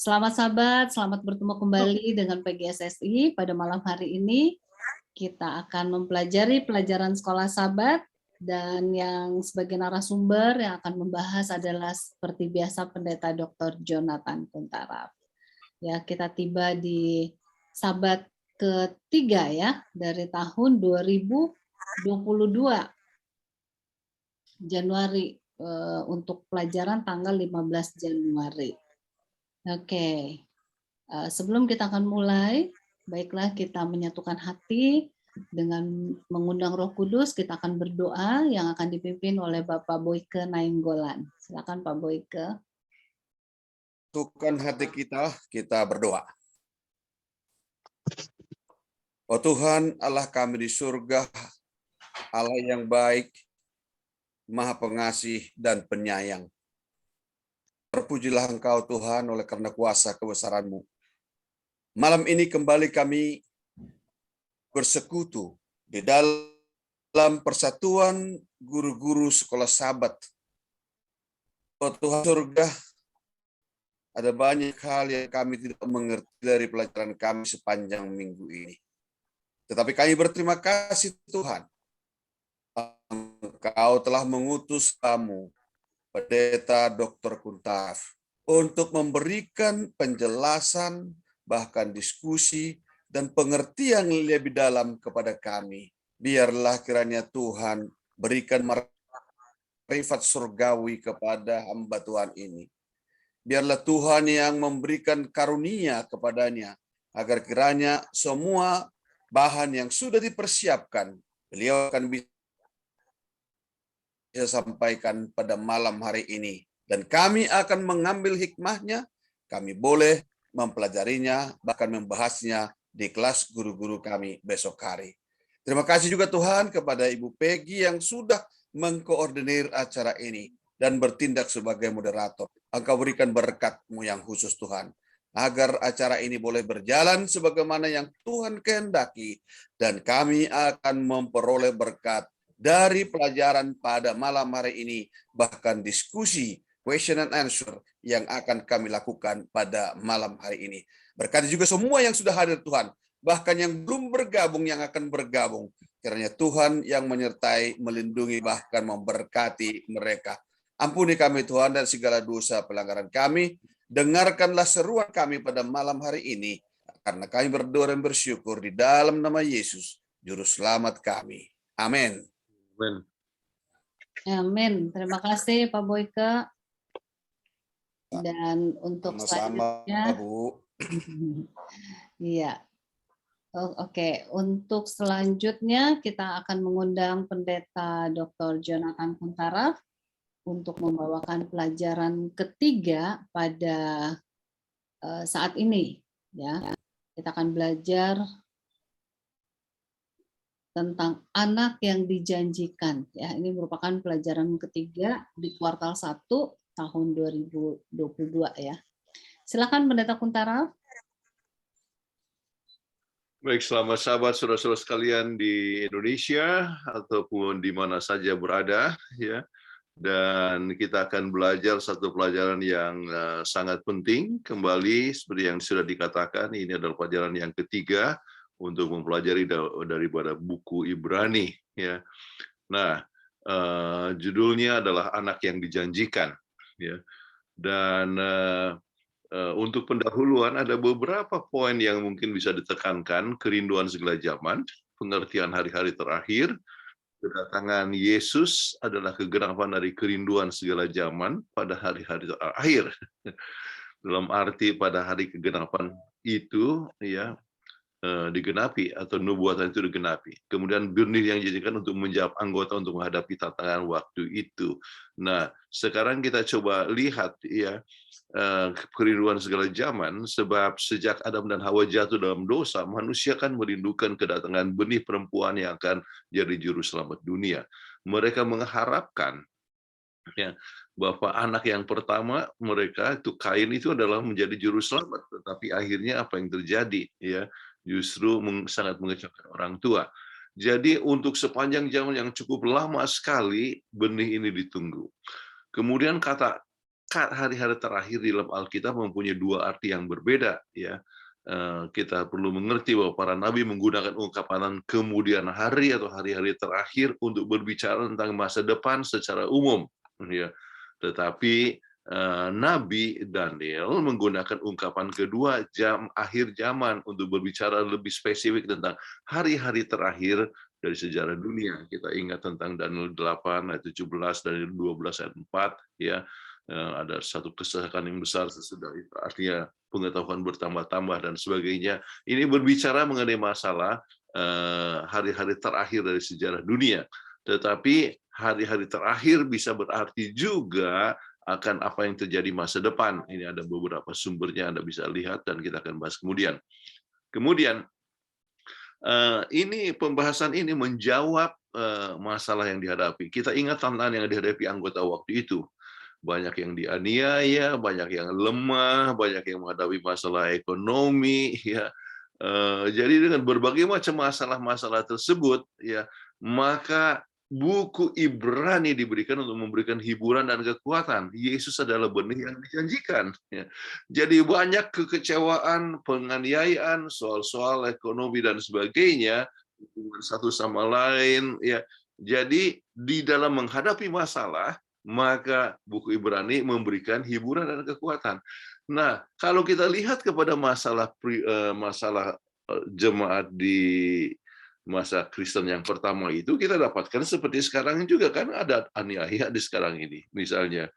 Selamat sahabat, selamat bertemu kembali dengan PGSSI. Pada malam hari ini kita akan mempelajari pelajaran sekolah sahabat, dan yang sebagai narasumber yang akan membahas adalah seperti biasa Pendeta Dr. Jonathan Kuntaraf. Ya, kita tiba di sahabat ketiga ya dari tahun 2022 Januari untuk pelajaran tanggal 15 Januari. Oke. Sebelum kita akan mulai, baiklah kita menyatukan hati dengan mengundang Roh Kudus. Kita akan berdoa yang akan dipimpin oleh Bapak Boyke Nainggolan. Silakan Pak Boyke. Satukan hati kita berdoa. Oh Tuhan, Allah kami di surga, Allah yang baik, Maha Pengasih dan Penyayang. Terpujilah Engkau Tuhan oleh karena kuasa kebesaran-Mu. Malam ini kembali kami bersekutu di dalam persatuan guru-guru sekolah sahabat. Oh Tuhan surga, ada banyak hal yang kami tidak mengerti dari pelajaran kami sepanjang minggu ini. Tetapi kami berterima kasih Tuhan. Engkau telah mengutus kamu, Pendeta Dr. Kuntaraf, untuk memberikan penjelasan, bahkan diskusi, dan pengertian lebih dalam kepada kami. Biarlah kiranya Tuhan berikan marifat surgawi kepada hamba Tuhan ini. Biarlah Tuhan yang memberikan karunia kepadanya, agar kiranya semua bahan yang sudah dipersiapkan, beliau akan bisa sampaikan pada malam hari ini. Dan kami akan mengambil hikmahnya, kami boleh mempelajarinya, bahkan membahasnya di kelas guru-guru kami besok hari. Terima kasih juga Tuhan kepada Ibu Peggy yang sudah mengkoordinir acara ini dan bertindak sebagai moderator. Engkau berikan berkat-Mu yang khusus Tuhan, agar acara ini boleh berjalan sebagaimana yang Tuhan kehendaki, dan kami akan memperoleh berkat dari pelajaran pada malam hari ini, bahkan diskusi, question and answer yang akan kami lakukan pada malam hari ini. Berkati juga semua yang sudah hadir Tuhan, bahkan yang belum bergabung, yang akan bergabung. Kiranya Tuhan yang menyertai, melindungi, bahkan memberkati mereka. Ampuni kami Tuhan dan segala dosa pelanggaran kami. Dengarkanlah seruan kami pada malam hari ini, karena kami berdoa dan bersyukur di dalam nama Yesus, Juru Selamat kami. Amin. Amin. Terima kasih Pak Boyke. Dan untuk selanjutnya, Bu. Iya. Oke, untuk selanjutnya kita akan mengundang Pendeta Dr. Jonathan Kuntaraf untuk membawakan pelajaran ketiga pada saat ini. Ya, kita akan belajar tentang anak yang dijanjikan. Ya, ini merupakan pelajaran ketiga di kuartal 1 tahun 2022 ya. Silakan Pendeta Kuntaraf. Baik, selamat sahabat saudara-saudara sekalian di Indonesia ataupun di mana saja berada ya. Dan kita akan belajar satu pelajaran yang sangat penting kembali seperti yang sudah dikatakan, ini adalah pelajaran yang ketiga untuk mempelajari daripada buku Ibrani ya. Nah, judulnya adalah anak yang dijanjikan ya. Dan untuk pendahuluan ada beberapa poin yang mungkin bisa ditekankan: kerinduan segala zaman, pengertian hari-hari terakhir, kedatangan Yesus adalah kegenapan dari kerinduan segala zaman pada hari-hari terakhir. Dalam arti pada hari kegenapan itu ya digenapi atau nubuatan itu digenapi. Kemudian benih yang dijadikan untuk menjawab anggota untuk menghadapi tantangan waktu itu. Nah, sekarang kita coba lihat ya kerinduan segala zaman, sebab sejak Adam dan Hawa jatuh dalam dosa, manusia kan merindukan kedatangan benih perempuan yang akan jadi juru selamat dunia. Mereka mengharapkan ya bahwa anak yang pertama mereka itu Kain itu adalah menjadi juru selamat, tetapi akhirnya apa yang terjadi ya, justru sangat mengecewakan orang tua. Jadi untuk sepanjang zaman yang cukup lama sekali benih ini ditunggu. Kemudian kata hari-hari terakhir di dalam Alkitab mempunyai dua arti yang berbeda, ya. Kita perlu mengerti bahwa para nabi menggunakan ungkapan kemudian hari atau hari-hari terakhir untuk berbicara tentang masa depan secara umum, ya. Tetapi Nabi Daniel menggunakan ungkapan kedua, akhir zaman, untuk berbicara lebih spesifik tentang hari-hari terakhir dari sejarah dunia. Kita ingat tentang Daniel 8 ayat 17, Daniel 12 ayat 4, ya. Ada satu kesesakan yang besar sesudah itu, artinya pengetahuan bertambah-tambah dan sebagainya. Ini berbicara mengenai masalah hari-hari terakhir dari sejarah dunia. Tetapi hari-hari terakhir bisa berarti juga akan apa yang terjadi masa depan. Ini ada beberapa sumbernya, Anda bisa lihat dan kita akan bahas kemudian. Kemudian, ini pembahasan ini menjawab masalah yang dihadapi. Kita ingat tantangan yang dihadapi anggota waktu itu. Banyak yang dianiaya, banyak yang lemah, banyak yang menghadapi masalah ekonomi, ya. Jadi dengan berbagai macam masalah-masalah tersebut, ya, maka buku Ibrani diberikan untuk memberikan hiburan dan kekuatan. Yesus adalah benih yang dijanjikan. Ya. Jadi banyak kekecewaan, penganiayaan, soal-soal ekonomi dan sebagainya, hubungan satu sama lain. Ya. Jadi di dalam menghadapi masalah, maka buku Ibrani memberikan hiburan dan kekuatan. Nah, kalau kita lihat kepada masalah jemaat di masa Kristen yang pertama itu, kita dapatkan seperti sekarang juga, kan ada aniaya di sekarang ini. Misalnya,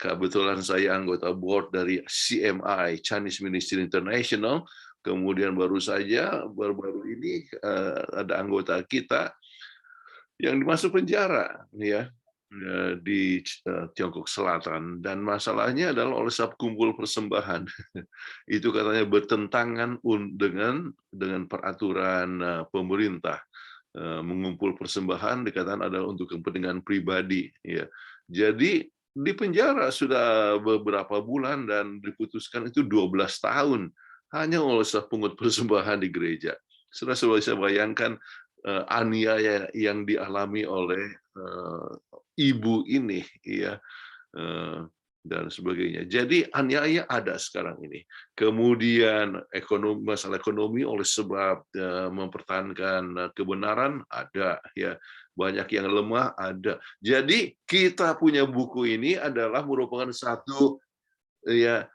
kebetulan saya anggota board dari CMI, Chinese Ministry International, kemudian baru ini ada anggota kita yang dimasuk penjara, ya, di Tiongkok Selatan, dan masalahnya adalah oleh sebab kumpul persembahan. Itu katanya bertentangan dengan peraturan pemerintah. Mengumpul persembahan dikatakan adalah untuk kepentingan pribadi, ya. Jadi di penjara sudah beberapa bulan dan diputuskan itu 12 tahun hanya oleh sebab pungut persembahan di gereja. Sudah bisa bayangkan aniaya yang dialami oleh ibu ini, ya, dan sebagainya. Jadi aniaya ada sekarang ini. Kemudian masalah ekonomi oleh sebab mempertahankan kebenaran ada, ya. Banyak yang lemah ada. Jadi kita punya buku ini adalah merupakan satu, ya,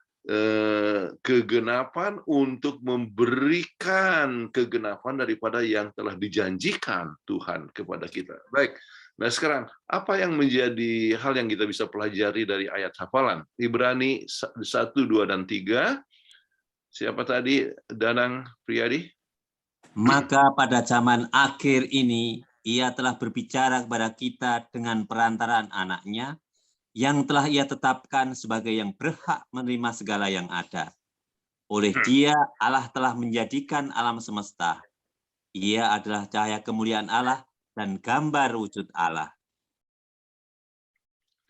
kegenapan untuk memberikan kegenapan daripada yang telah dijanjikan Tuhan kepada kita. Baik. Nah, sekarang apa yang menjadi hal yang kita bisa pelajari dari ayat hafalan? Ibrani 1, 2, dan 3. Siapa tadi? Danang Priyadi? Maka pada zaman akhir ini, ia telah berbicara kepada kita dengan perantaraan anaknya, yang telah ia tetapkan sebagai yang berhak menerima segala yang ada. Oleh Dia, Allah telah menjadikan alam semesta. Ia adalah cahaya kemuliaan Allah dan gambar wujud Allah.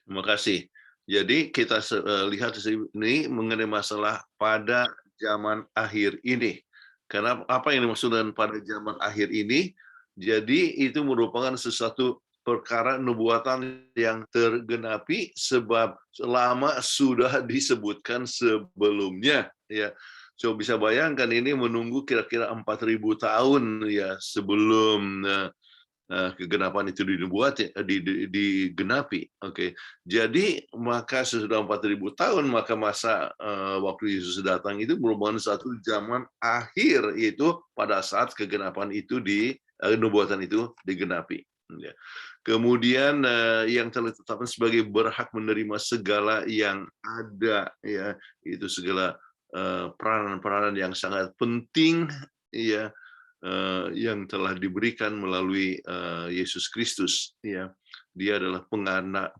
Terima kasih. Jadi kita lihat di sini mengenai masalah pada zaman akhir ini. Karena apa yang dimaksud dengan pada zaman akhir ini? Jadi itu merupakan sesuatu perkara nubuatan yang tergenapi sebab lama sudah disebutkan sebelumnya, ya. So bisa bayangkan ini menunggu kira-kira 4.000 tahun, ya, sebelum kegenapan itu digenapi. Oke. Jadi maka sesudah 4.000 tahun, maka masa waktu Yesus datang itu merupakan satu zaman akhir, yaitu pada saat kegenapan itu nubuatan itu digenapi. Ya. Kemudian yang telah ditetapkan sebagai berhak menerima segala yang ada, ya, itu segala peranan-peranan yang sangat penting, ya, yang telah diberikan melalui Yesus Kristus, ya. Dia adalah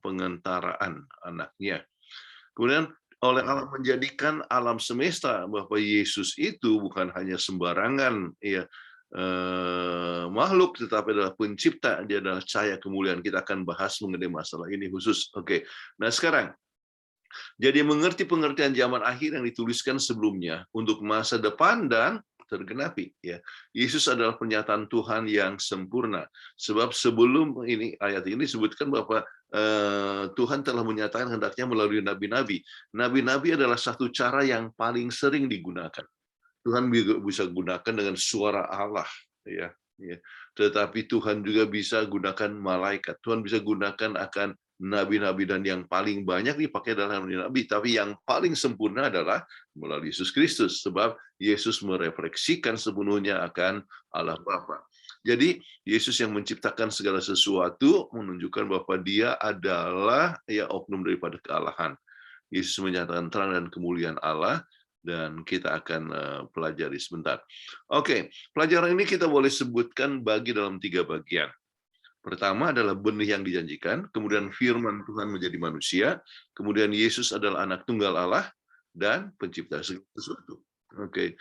pengantaraan anaknya. Kemudian oleh Allah menjadikan alam semesta, bahwa Yesus itu bukan hanya sembarangan, ya, makhluk, tetapi adalah pencipta. Dia adalah cahaya kemuliaan. Kita akan bahas mengenai masalah ini khusus. Oke. Nah, sekarang jadi mengerti pengertian zaman akhir yang dituliskan sebelumnya untuk masa depan dan tergenapi, ya. Yesus adalah pernyataan Tuhan yang sempurna. Sebab sebelum ini ayat ini disebutkan bahwa Tuhan telah menyatakan hendaknya melalui nabi-nabi. Nabi-nabi adalah satu cara yang paling sering digunakan. Tuhan bisa gunakan dengan suara Allah, ya. Tetapi Tuhan juga bisa gunakan malaikat. Tuhan bisa gunakan akan nabi-nabi, dan yang paling banyak dipakai adalah nabi, tapi yang paling sempurna adalah melalui Yesus Kristus, sebab Yesus merefleksikan sepenuhnya akan Allah Bapa. Jadi Yesus yang menciptakan segala sesuatu menunjukkan bahwa Dia adalah oknum daripada kealahan. Yesus menyatakan terang dan kemuliaan Allah, dan kita akan pelajari sebentar. Oke, pelajaran ini kita boleh sebutkan bagi dalam 3 bagian. Pertama adalah benih yang dijanjikan, kemudian firman Tuhan menjadi manusia, kemudian Yesus adalah anak tunggal Allah, dan pencipta segala sesuatu. Oke.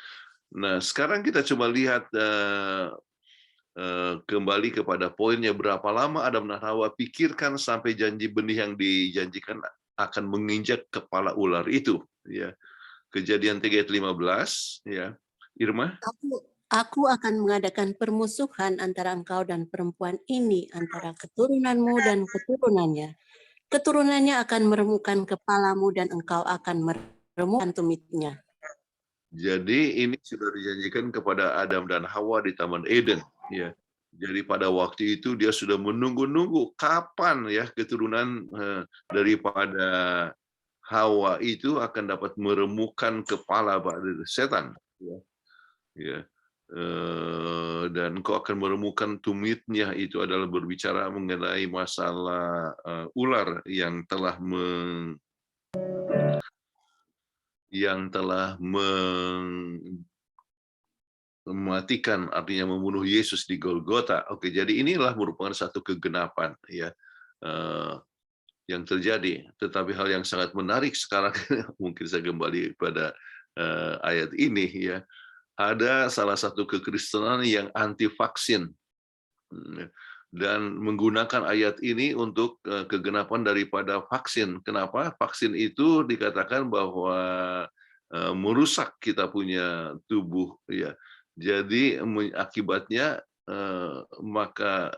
Nah, sekarang kita coba lihat kembali kepada poinnya, berapa lama Adam dan Hawa pikirkan sampai janji benih yang dijanjikan akan menginjak kepala ular itu, ya. Kejadian 3 ayat 15, ya. Irma? Aku akan mengadakan permusuhan antara engkau dan perempuan ini, antara keturunanmu dan keturunannya. Keturunannya akan meremukkan kepalamu dan engkau akan meremukkan tumitnya. Jadi ini sudah dijanjikan kepada Adam dan Hawa di Taman Eden, ya. Jadi pada waktu itu dia sudah menunggu-nunggu kapan ya keturunan daripada Hawa itu akan dapat meremukkan kepala setan, ya. Ya. Dan kau akan meremukkan tumitnya, itu adalah berbicara mengenai masalah ular yang telah mematikan, artinya membunuh Yesus di Golgota. Oke, jadi inilah merupakan satu keganapan, ya, yang terjadi. Tetapi hal yang sangat menarik sekarang, mungkin saya kembali pada ayat ini, ya. Ada salah satu kekristenan yang anti vaksin dan menggunakan ayat ini untuk kegenapan daripada vaksin. Kenapa? Vaksin itu dikatakan bahwa merusak kita punya tubuh, ya. Jadi akibatnya maka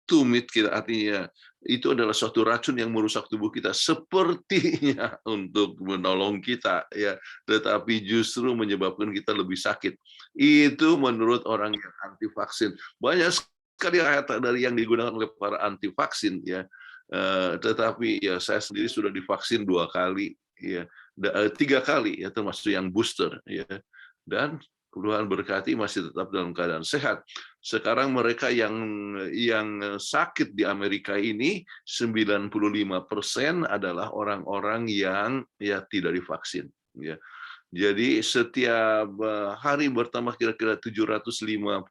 tumit kita, artinya itu adalah suatu racun yang merusak tubuh kita, sepertinya untuk menolong kita, ya, tetapi justru menyebabkan kita lebih sakit. Itu menurut orang yang anti vaksin. Banyak sekali ayat dari yang digunakan oleh para anti vaksin, ya. Tetapi ya saya sendiri sudah divaksin 2 kali, ya, 3 kali, ya, termasuk yang booster, ya, dan Tuhan berkati masih tetap dalam keadaan sehat. Sekarang mereka yang sakit di Amerika ini 95% adalah orang-orang yang ya tidak divaksin, ya. Jadi setiap hari bertambah kira-kira 750.000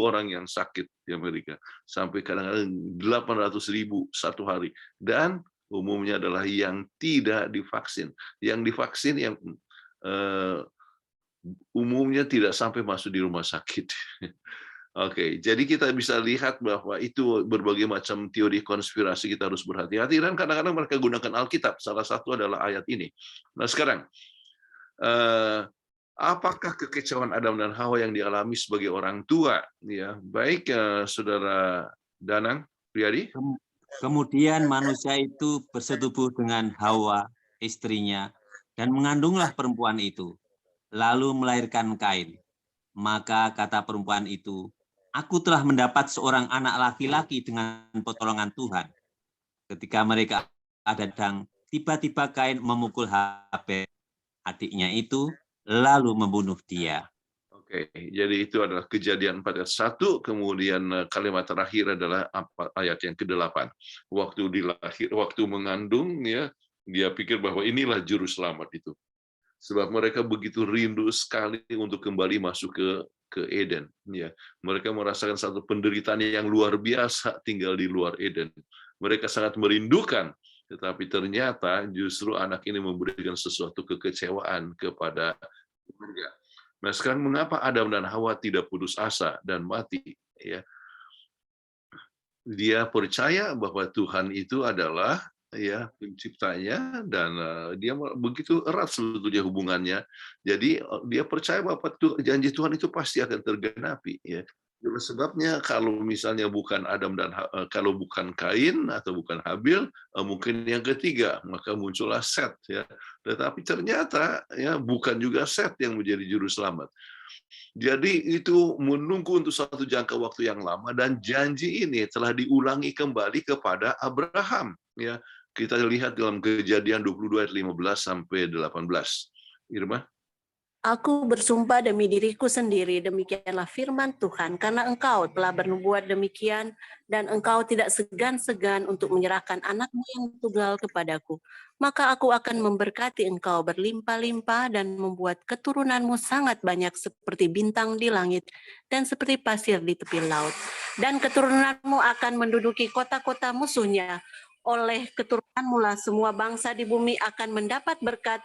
orang yang sakit di Amerika, sampai kadang-kadang 800.000 satu hari, dan umumnya adalah yang tidak divaksin. Yang divaksin yang umumnya tidak sampai masuk di rumah sakit. Oke, jadi kita bisa lihat bahwa itu berbagai macam teori konspirasi, kita harus berhati-hati, dan kadang-kadang mereka gunakan Alkitab. Salah satu adalah ayat ini. Nah sekarang, apakah kekecewaan Adam dan Hawa yang dialami sebagai orang tua? Ya, baik, Saudara Danang Priyadi. Kemudian manusia itu bersetubuh dengan Hawa, istrinya, dan mengandunglah perempuan itu, lalu melahirkan Kain. Maka kata perempuan itu, aku telah mendapat seorang anak laki-laki dengan pertolongan Tuhan. Ketika mereka ada sedang, tiba-tiba Kain memukul Habel, adiknya itu, lalu membunuh dia. Oke, jadi itu adalah Kejadian 4 ayat 1, kemudian kalimat terakhir adalah ayat yang ke-8. Waktu mengandung, ya, dia pikir bahwa inilah juru selamat itu. Sebab mereka begitu rindu sekali untuk kembali masuk ke Eden, ya. Mereka merasakan satu penderitaan yang luar biasa tinggal di luar Eden. Mereka sangat merindukan, tetapi ternyata justru anak ini memberikan sesuatu kekecewaan kepada keluarga. Nah, sekarang mengapa Adam dan Hawa tidak putus asa dan mati, ya? Dia percaya bahwa Tuhan itu adalah ya penciptanya, dan dia begitu erat sebetulnya hubungannya. Jadi dia percaya bahwa janji Tuhan itu pasti akan tergenapi, ya. Itulah sebabnya kalau misalnya bukan Adam dan kalau bukan Kain atau bukan Habil, mungkin yang ketiga, maka muncullah Set, ya. Tetapi ternyata ya bukan juga Set yang menjadi juru selamat. Jadi itu menunggu untuk satu jangka waktu yang lama, dan janji ini telah diulangi kembali kepada Abraham, ya. Kita lihat dalam Kejadian 22 ayat 15 sampai 18. Irma? Aku bersumpah demi diriku sendiri, demikianlah firman Tuhan, karena engkau telah bernubuat demikian, dan engkau tidak segan-segan untuk menyerahkan anakmu yang tunggal kepadaku. Maka aku akan memberkati engkau berlimpah-limpah dan membuat keturunanmu sangat banyak seperti bintang di langit dan seperti pasir di tepi laut. Dan keturunanmu akan menduduki kota-kota musuhnya. Oleh keturunanmu lah semua bangsa di bumi akan mendapat berkat,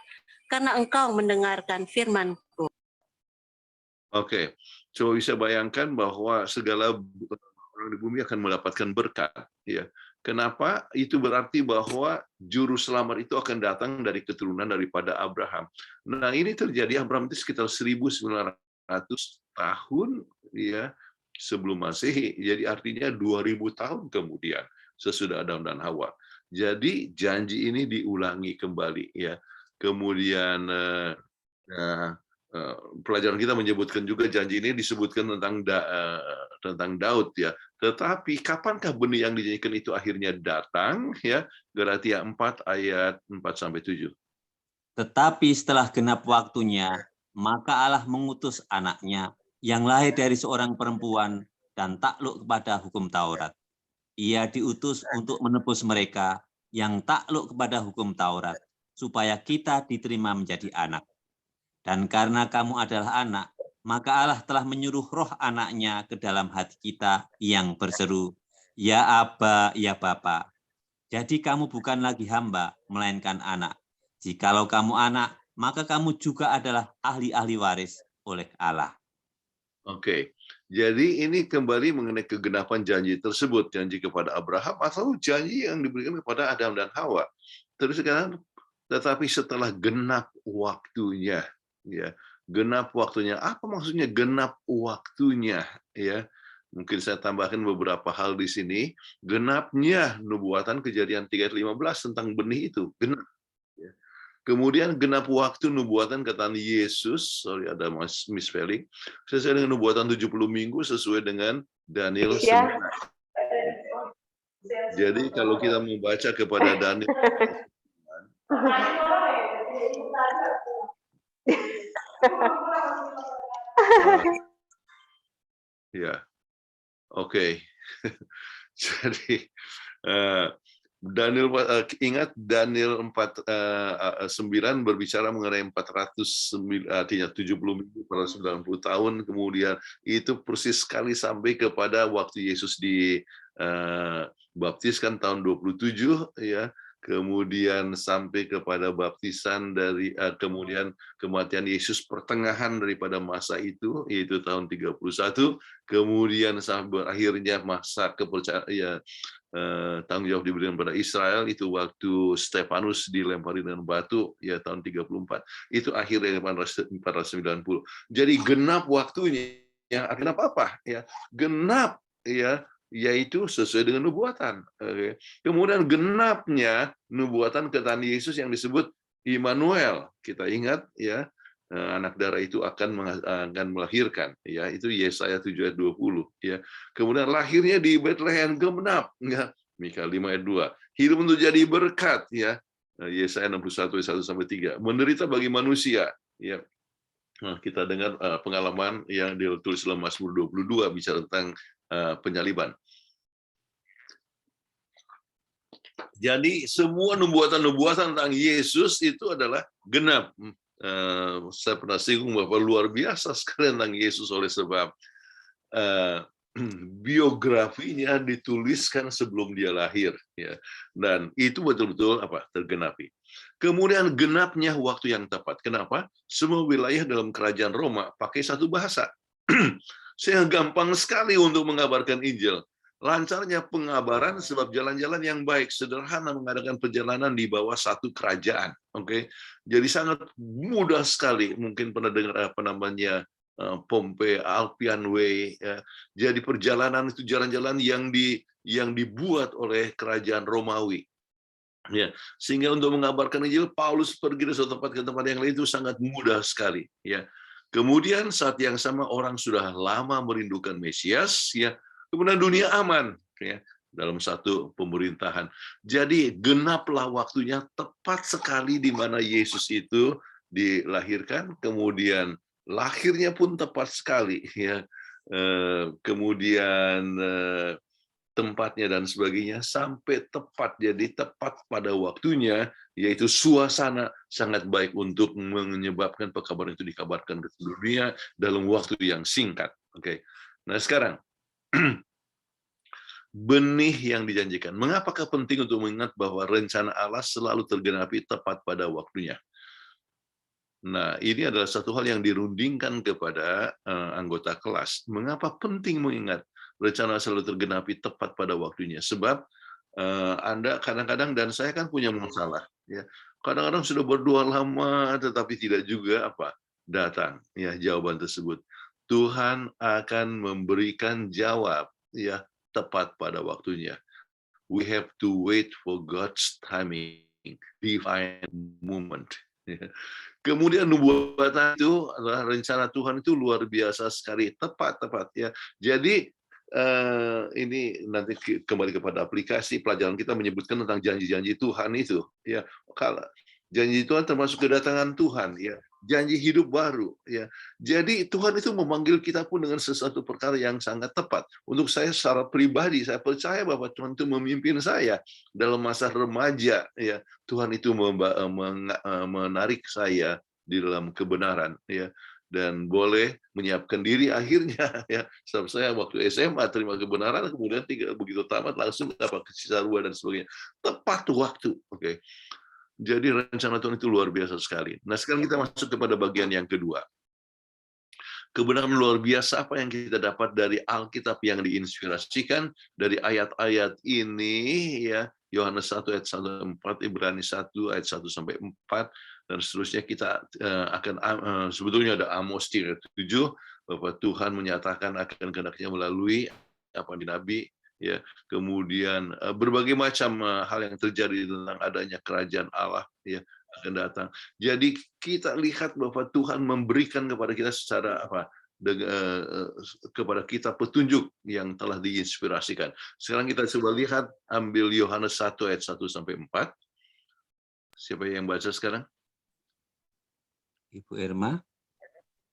karena engkau mendengarkan firman-Ku. Oke, coba bisa bayangkan bahwa segala orang di bumi akan mendapatkan berkat, ya. Kenapa? Itu berarti bahwa juru selamat itu akan datang dari keturunan daripada Abraham. Nah, ini terjadi Abraham itu sekitar 1900 tahun, ya, sebelum Masehi. Jadi artinya 2000 tahun kemudian sesudah Adam dan Hawa. Jadi janji ini diulangi kembali, ya. Kemudian pelajaran kita menyebutkan juga janji ini disebutkan tentang Daud, ya. Tetapi kapankah benih yang dijanjikan itu akhirnya datang, ya? Galatia 4 ayat 4-7. Tetapi setelah genap waktunya, maka Allah mengutus anaknya yang lahir dari seorang perempuan dan takluk kepada hukum Taurat. Ia diutus untuk menebus mereka yang takluk kepada hukum Taurat, supaya kita diterima menjadi anak. Dan karena kamu adalah anak, maka Allah telah menyuruh roh anaknya ke dalam hati kita yang berseru, Ya Aba, ya Bapa. Jadi kamu bukan lagi hamba, melainkan anak. Jikalau kamu anak, maka kamu juga adalah ahli-ahli waris oleh Allah. Oke, jadi ini kembali mengenai kegenapan janji tersebut, janji kepada Abraham atau janji yang diberikan kepada Adam dan Hawa. Terus sekarang, tetapi setelah genap waktunya, ya, genap waktunya. Apa maksudnya genap waktunya, ya? Mungkin saya tambahkan beberapa hal di sini. Genapnya nubuatan Kejadian 3:15 tentang benih itu, genap. Ya. Kemudian genap waktu nubuatan kata Yesus, sorry ada misspelling, sesuai dengan nubuatan 70 minggu sesuai dengan Daniel 9. Jadi kalau kita membaca kepada Daniel ya, oke. Jadi Daniel ingat Daniel 4:9 berbicara mengenai 409, artinya 70 minggu, 490 tahun kemudian, itu persis sekali sampai kepada waktu Yesus dibaptiskan tahun 27, ya. Kemudian sampai kepada baptisan dari kemudian kematian Yesus pertengahan daripada masa itu, yaitu tahun 31, kemudian sampai berakhirnya masa kepercayaan, ya, tanggung jawab diberikan pada Israel itu waktu Stefanus dilempari dengan batu, ya, tahun 34. Itu akhir dari 490. Jadi genap waktunya, ya, genap apa? Ya, genap, ya, yaitu sesuai dengan nubuatan. Kemudian genapnya nubuatan ketan Yesus yang disebut Immanuel. Kita ingat, ya, anak darah itu akan melahirkan, ya, itu Yesaya 7 ayat 20, ya. Kemudian lahirnya di Bethlehem genap, ya, Mika 5 ayat 2. Hidup untuk jadi berkat, ya, Yesaya 61 ayat 1-3. Menderita bagi manusia, ya. Nah, kita dengar pengalaman yang ditulis dalam Mazmur 22 bicara tentang penyaliban. Jadi semua nubuatan tentang Yesus itu adalah genap. Saya pernah singgung bahwa luar biasa sekali tentang Yesus oleh sebab biografinya dituliskan sebelum dia lahir, ya, dan itu betul-betul tergenapi. Kemudian genapnya waktu yang tepat. Kenapa? Semua wilayah dalam kerajaan Roma pakai satu bahasa. Saya gampang sekali untuk mengabarkan Injil. lancarnya pengabaran sebab jalan-jalan yang baik, sederhana mengadakan perjalanan di bawah satu kerajaan. Oke, jadi sangat mudah sekali. Mungkin pernah dengar apa namanya Pompei Alpian Way. Ya. Jadi perjalanan itu jalan-jalan yang dibuat oleh kerajaan Romawi. Ya, sehingga untuk mengabarkan Injil, Paulus pergi dari suatu tempat ke tempat yang lain itu sangat mudah sekali. Ya, kemudian saat yang sama orang sudah lama merindukan Mesias. Ya, kemudian dunia aman. Ya, dalam satu pemerintahan. Jadi genaplah waktunya tepat sekali di mana Yesus itu dilahirkan, kemudian lahirnya pun tepat sekali. Ya, kemudian tempatnya dan sebagainya sampai tepat, jadi tepat pada waktunya, yaitu suasana sangat baik untuk menyebabkan pekabaran itu dikabarkan ke seluruh dunia dalam waktu yang singkat. Oke, nah sekarang benih yang dijanjikan. Mengapakah penting untuk mengingat bahwa rencana Allah selalu tergenapi tepat pada waktunya? Nah, ini adalah satu hal yang dirundingkan kepada anggota kelas. Mengapa penting mengingat rencana selalu tergenapi tepat pada waktunya? Sebab Anda kadang-kadang, dan saya kan punya masalah, ya. Kadang-kadang sudah berdoa lama, tetapi tidak juga datang, ya, jawaban tersebut. Tuhan akan memberikan jawab, ya, tepat pada waktunya. We have to wait for God's timing, divine moment. Kemudian nubuatan itu adalah rencana Tuhan itu luar biasa sekali, tepat ya. Jadi ini nanti kembali kepada aplikasi pelajaran kita menyebutkan tentang janji-janji Tuhan itu, ya. Kalau janji Tuhan termasuk kedatangan Tuhan, ya. Janji hidup baru, ya. Jadi Tuhan itu memanggil kita pun dengan sesuatu perkara yang sangat tepat. Untuk saya secara pribadi, saya percaya bahwa Tuhan itu memimpin saya dalam masa remaja, ya. Tuhan itu menarik saya di dalam kebenaran, ya. Dan boleh menyiapkan diri akhirnya, ya. Sebab saya waktu SMA terima kebenaran, kemudian begitu tamat langsung dapat Cisarua dan sebagainya. Tepat waktu, oke. Jadi rencana Tuhan itu luar biasa sekali. Nah, sekarang kita masuk kepada bagian yang kedua. Kebenaran luar biasa apa yang kita dapat dari Alkitab yang diinspirasikan dari ayat-ayat ini, ya. Yohanes 1 ayat 1-4, Ibrani 1 ayat 1-4, dan seterusnya. Kita akan sebetulnya ada Amos 3:7 bahwa Tuhan menyatakan akan kehendaknya melalui di Nabi, ya. Kemudian berbagai macam hal yang terjadi tentang adanya kerajaan Allah, ya, akan datang. Jadi kita lihat bahwa Tuhan memberikan kepada kita secara kepada kita petunjuk yang telah diinspirasikan. Sekarang kita coba lihat, ambil Yohanes 1 ayat 1-4. Siapa yang baca sekarang? Ibu Irma.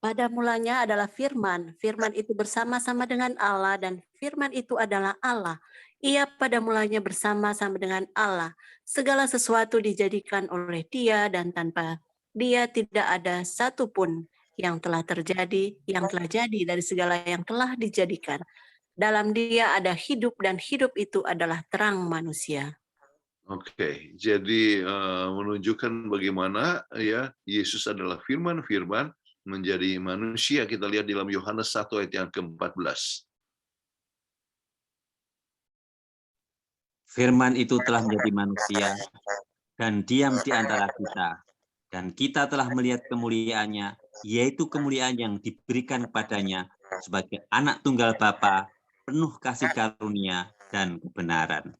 Pada mulanya adalah firman. Firman itu bersama-sama dengan Allah dan firman itu adalah Allah. Ia pada mulanya bersama-sama dengan Allah. Segala sesuatu dijadikan oleh Dia dan tanpa Dia tidak ada satupun yang telah terjadi, yang telah jadi dari segala yang telah dijadikan. Dalam Dia ada hidup dan hidup itu adalah terang manusia. Oke, jadi menunjukkan bagaimana, ya, Yesus adalah firman-firman menjadi manusia. Kita lihat di dalam Yohanes 1 ayat yang ke-14. Firman itu telah menjadi manusia dan diam di antara kita. Dan kita telah melihat kemuliaannya, yaitu kemuliaan yang diberikan kepadanya sebagai anak tunggal Bapa, penuh kasih karunia dan kebenaran.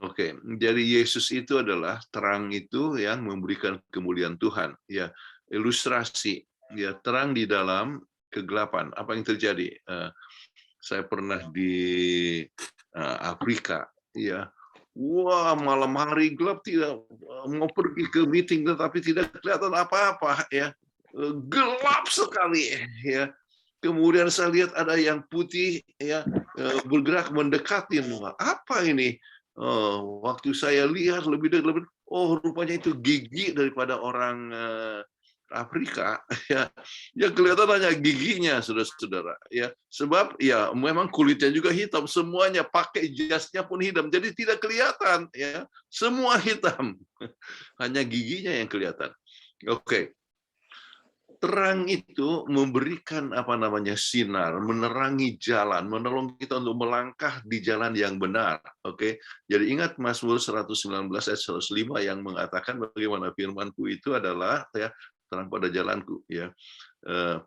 Oke, jadi Yesus itu adalah terang itu yang memberikan kemuliaan Tuhan. Ya, ilustrasi, ya, terang di dalam kegelapan. Apa yang terjadi? Saya pernah di Afrika, ya. Wah, malam hari gelap, tidak mau pergi ke meeting tetapi tidak kelihatan apa-apa, ya. Gelap sekali, ya. Kemudian saya lihat ada yang putih, ya, bergerak mendekati. Apa ini? Waktu saya lihat lebih, rupanya itu gigi daripada orang Afrika, ya. Ya, kelihatan hanya giginya, saudara-saudara, ya. Sebab ya memang kulitnya juga hitam, semuanya pakai jasnya pun hitam, jadi tidak kelihatan, ya. Semua hitam, hanya giginya yang kelihatan. Oke. terang itu memberikan sinar, menerangi jalan, menolong kita untuk melangkah di jalan yang benar. Oke. Jadi ingat Mazmur 119 ayat 105 yang mengatakan bagaimana firman-Ku itu adalah terang pada jalanku,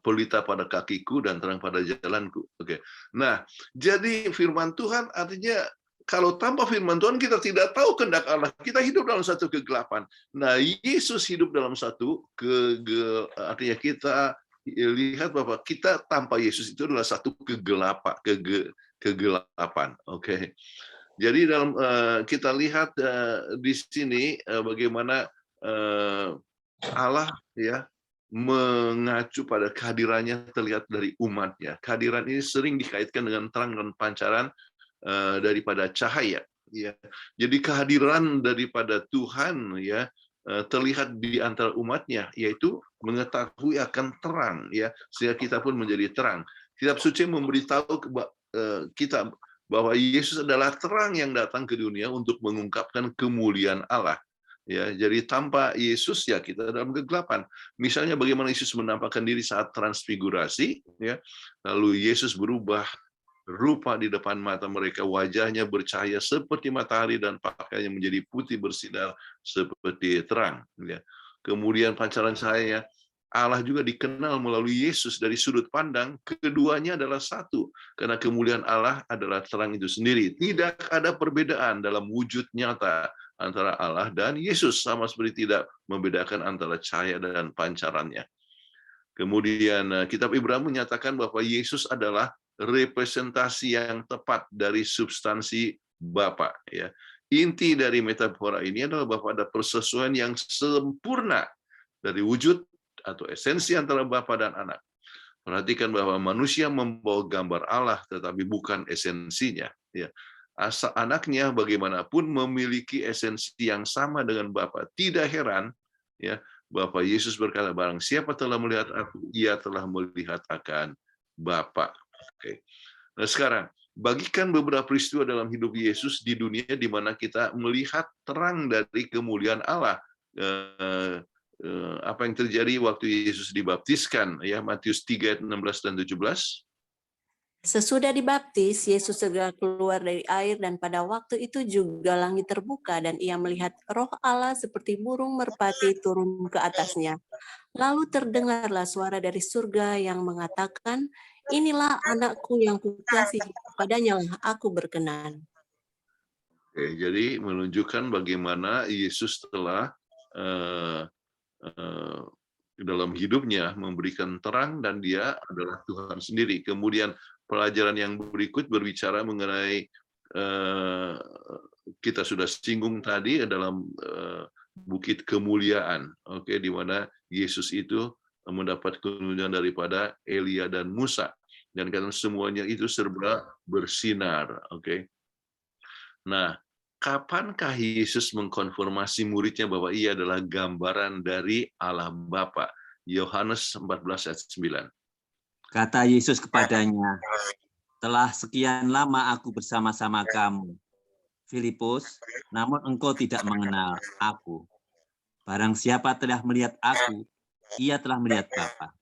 pelita pada kakiku dan terang pada jalanku. Oke. Nah, jadi firman Tuhan artinya kalau tanpa firman Tuhan kita tidak tahu kehendak Allah, kita hidup dalam satu kegelapan. Nah, Yesus hidup dalam satu artinya kita lihat bahwa kita tanpa Yesus itu adalah satu kegelapan. Oke. Jadi dalam kita lihat di sini bagaimana Allah mengacu pada kehadirannya terlihat dari umatnya. Kehadiran ini sering dikaitkan dengan terang dan pancaran daripada cahaya. Jadi kehadiran daripada Tuhan terlihat di antara umatnya, yaitu mengetahui akan terang, sehingga kita pun menjadi terang. Kitab suci memberitahu kita bahwa Yesus adalah terang yang datang ke dunia untuk mengungkapkan kemuliaan Allah. Jadi tanpa Yesus kita dalam kegelapan. Misalnya bagaimana Yesus menampakkan diri saat transfigurasi, lalu Yesus berubah rupa di depan mata mereka, wajahnya bercahaya seperti matahari dan pakaiannya menjadi putih bersinar seperti terang. Kemudian pancaran cahaya Allah juga dikenal melalui Yesus dari sudut pandang keduanya adalah satu, karena kemuliaan Allah adalah terang itu sendiri. Tidak ada perbedaan dalam wujud nyata antara Allah dan Yesus, sama seperti tidak membedakan antara cahaya dan pancarannya. Kemudian kitab Ibrani menyatakan bahwa Yesus adalah representasi yang tepat dari substansi Bapa. Inti dari metafora ini adalah bahwa ada persesuaian yang sempurna dari wujud atau esensi antara Bapa dan Anak. Perhatikan bahwa manusia membawa gambar Allah, tetapi bukan esensinya. Asal anaknya bagaimanapun memiliki esensi yang sama dengan Bapa. Tidak heran, Bapak Yesus berkata, barang siapa telah melihat aku, ia telah melihat akan Bapa. Oke. Nah sekarang, bagikan beberapa peristiwa dalam hidup Yesus di dunia di mana kita melihat terang dari kemuliaan Allah. Apa yang terjadi waktu Yesus dibaptiskan, Matius 3 ayat 16 dan 17. Sesudah dibaptis, Yesus segera keluar dari air dan pada waktu itu juga langit terbuka dan ia melihat Roh Allah seperti burung merpati turun ke atasnya. Lalu terdengarlah suara dari surga yang mengatakan, inilah anakku yang kukasihi, padanya lah aku berkenan. Oke, jadi menunjukkan bagaimana Yesus telah dalam hidupnya memberikan terang dan dia adalah Tuhan sendiri. Kemudian pelajaran yang berikut berbicara mengenai kita sudah singgung tadi dalam bukit kemuliaan, di mana Yesus itu mendapat kemuliaan daripada Elia dan Musa, dan karena semuanya itu serba bersinar. Nah, kapankah Yesus mengkonfirmasi muridnya bahwa ia adalah gambaran dari Allah Bapa? Yohanes 14 ayat 9. Kata Yesus kepadanya, telah sekian lama aku bersama-sama kamu, Filipus, namun engkau tidak mengenal aku. Barang siapa telah melihat aku, ia telah melihat Bapa.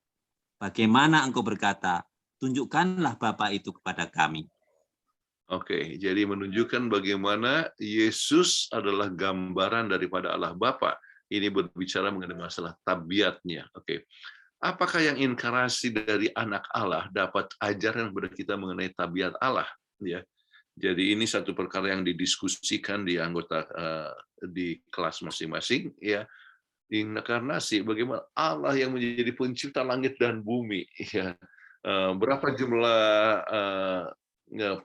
Bagaimana engkau berkata, tunjukkanlah Bapa itu kepada kami. Oke, jadi menunjukkan bagaimana Yesus adalah gambaran daripada Allah Bapa. Ini berbicara mengenai masalah tabiatnya. Apakah yang inkarnasi dari anak Allah dapat ajaran kepada kita mengenai tabiat Allah? Jadi ini satu perkara yang didiskusikan di anggota di kelas masing-masing. Inkarnasi, bagaimana Allah yang menjadi pencipta langit dan bumi. Berapa jumlah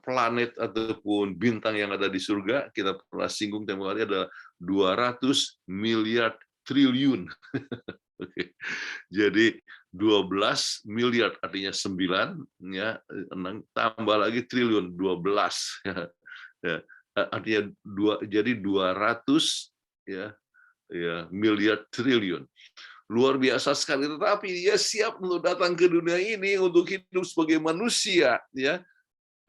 planet ataupun bintang yang ada di surga? Kita pernah singgung tempoh hari ada 200 miliar triliun. Jadi 12 miliar artinya 9, tambah lagi triliun 12. Artinya jadi 200 miliar triliun. Luar biasa sekali, tetapi dia siap untuk datang ke dunia ini untuk hidup sebagai manusia,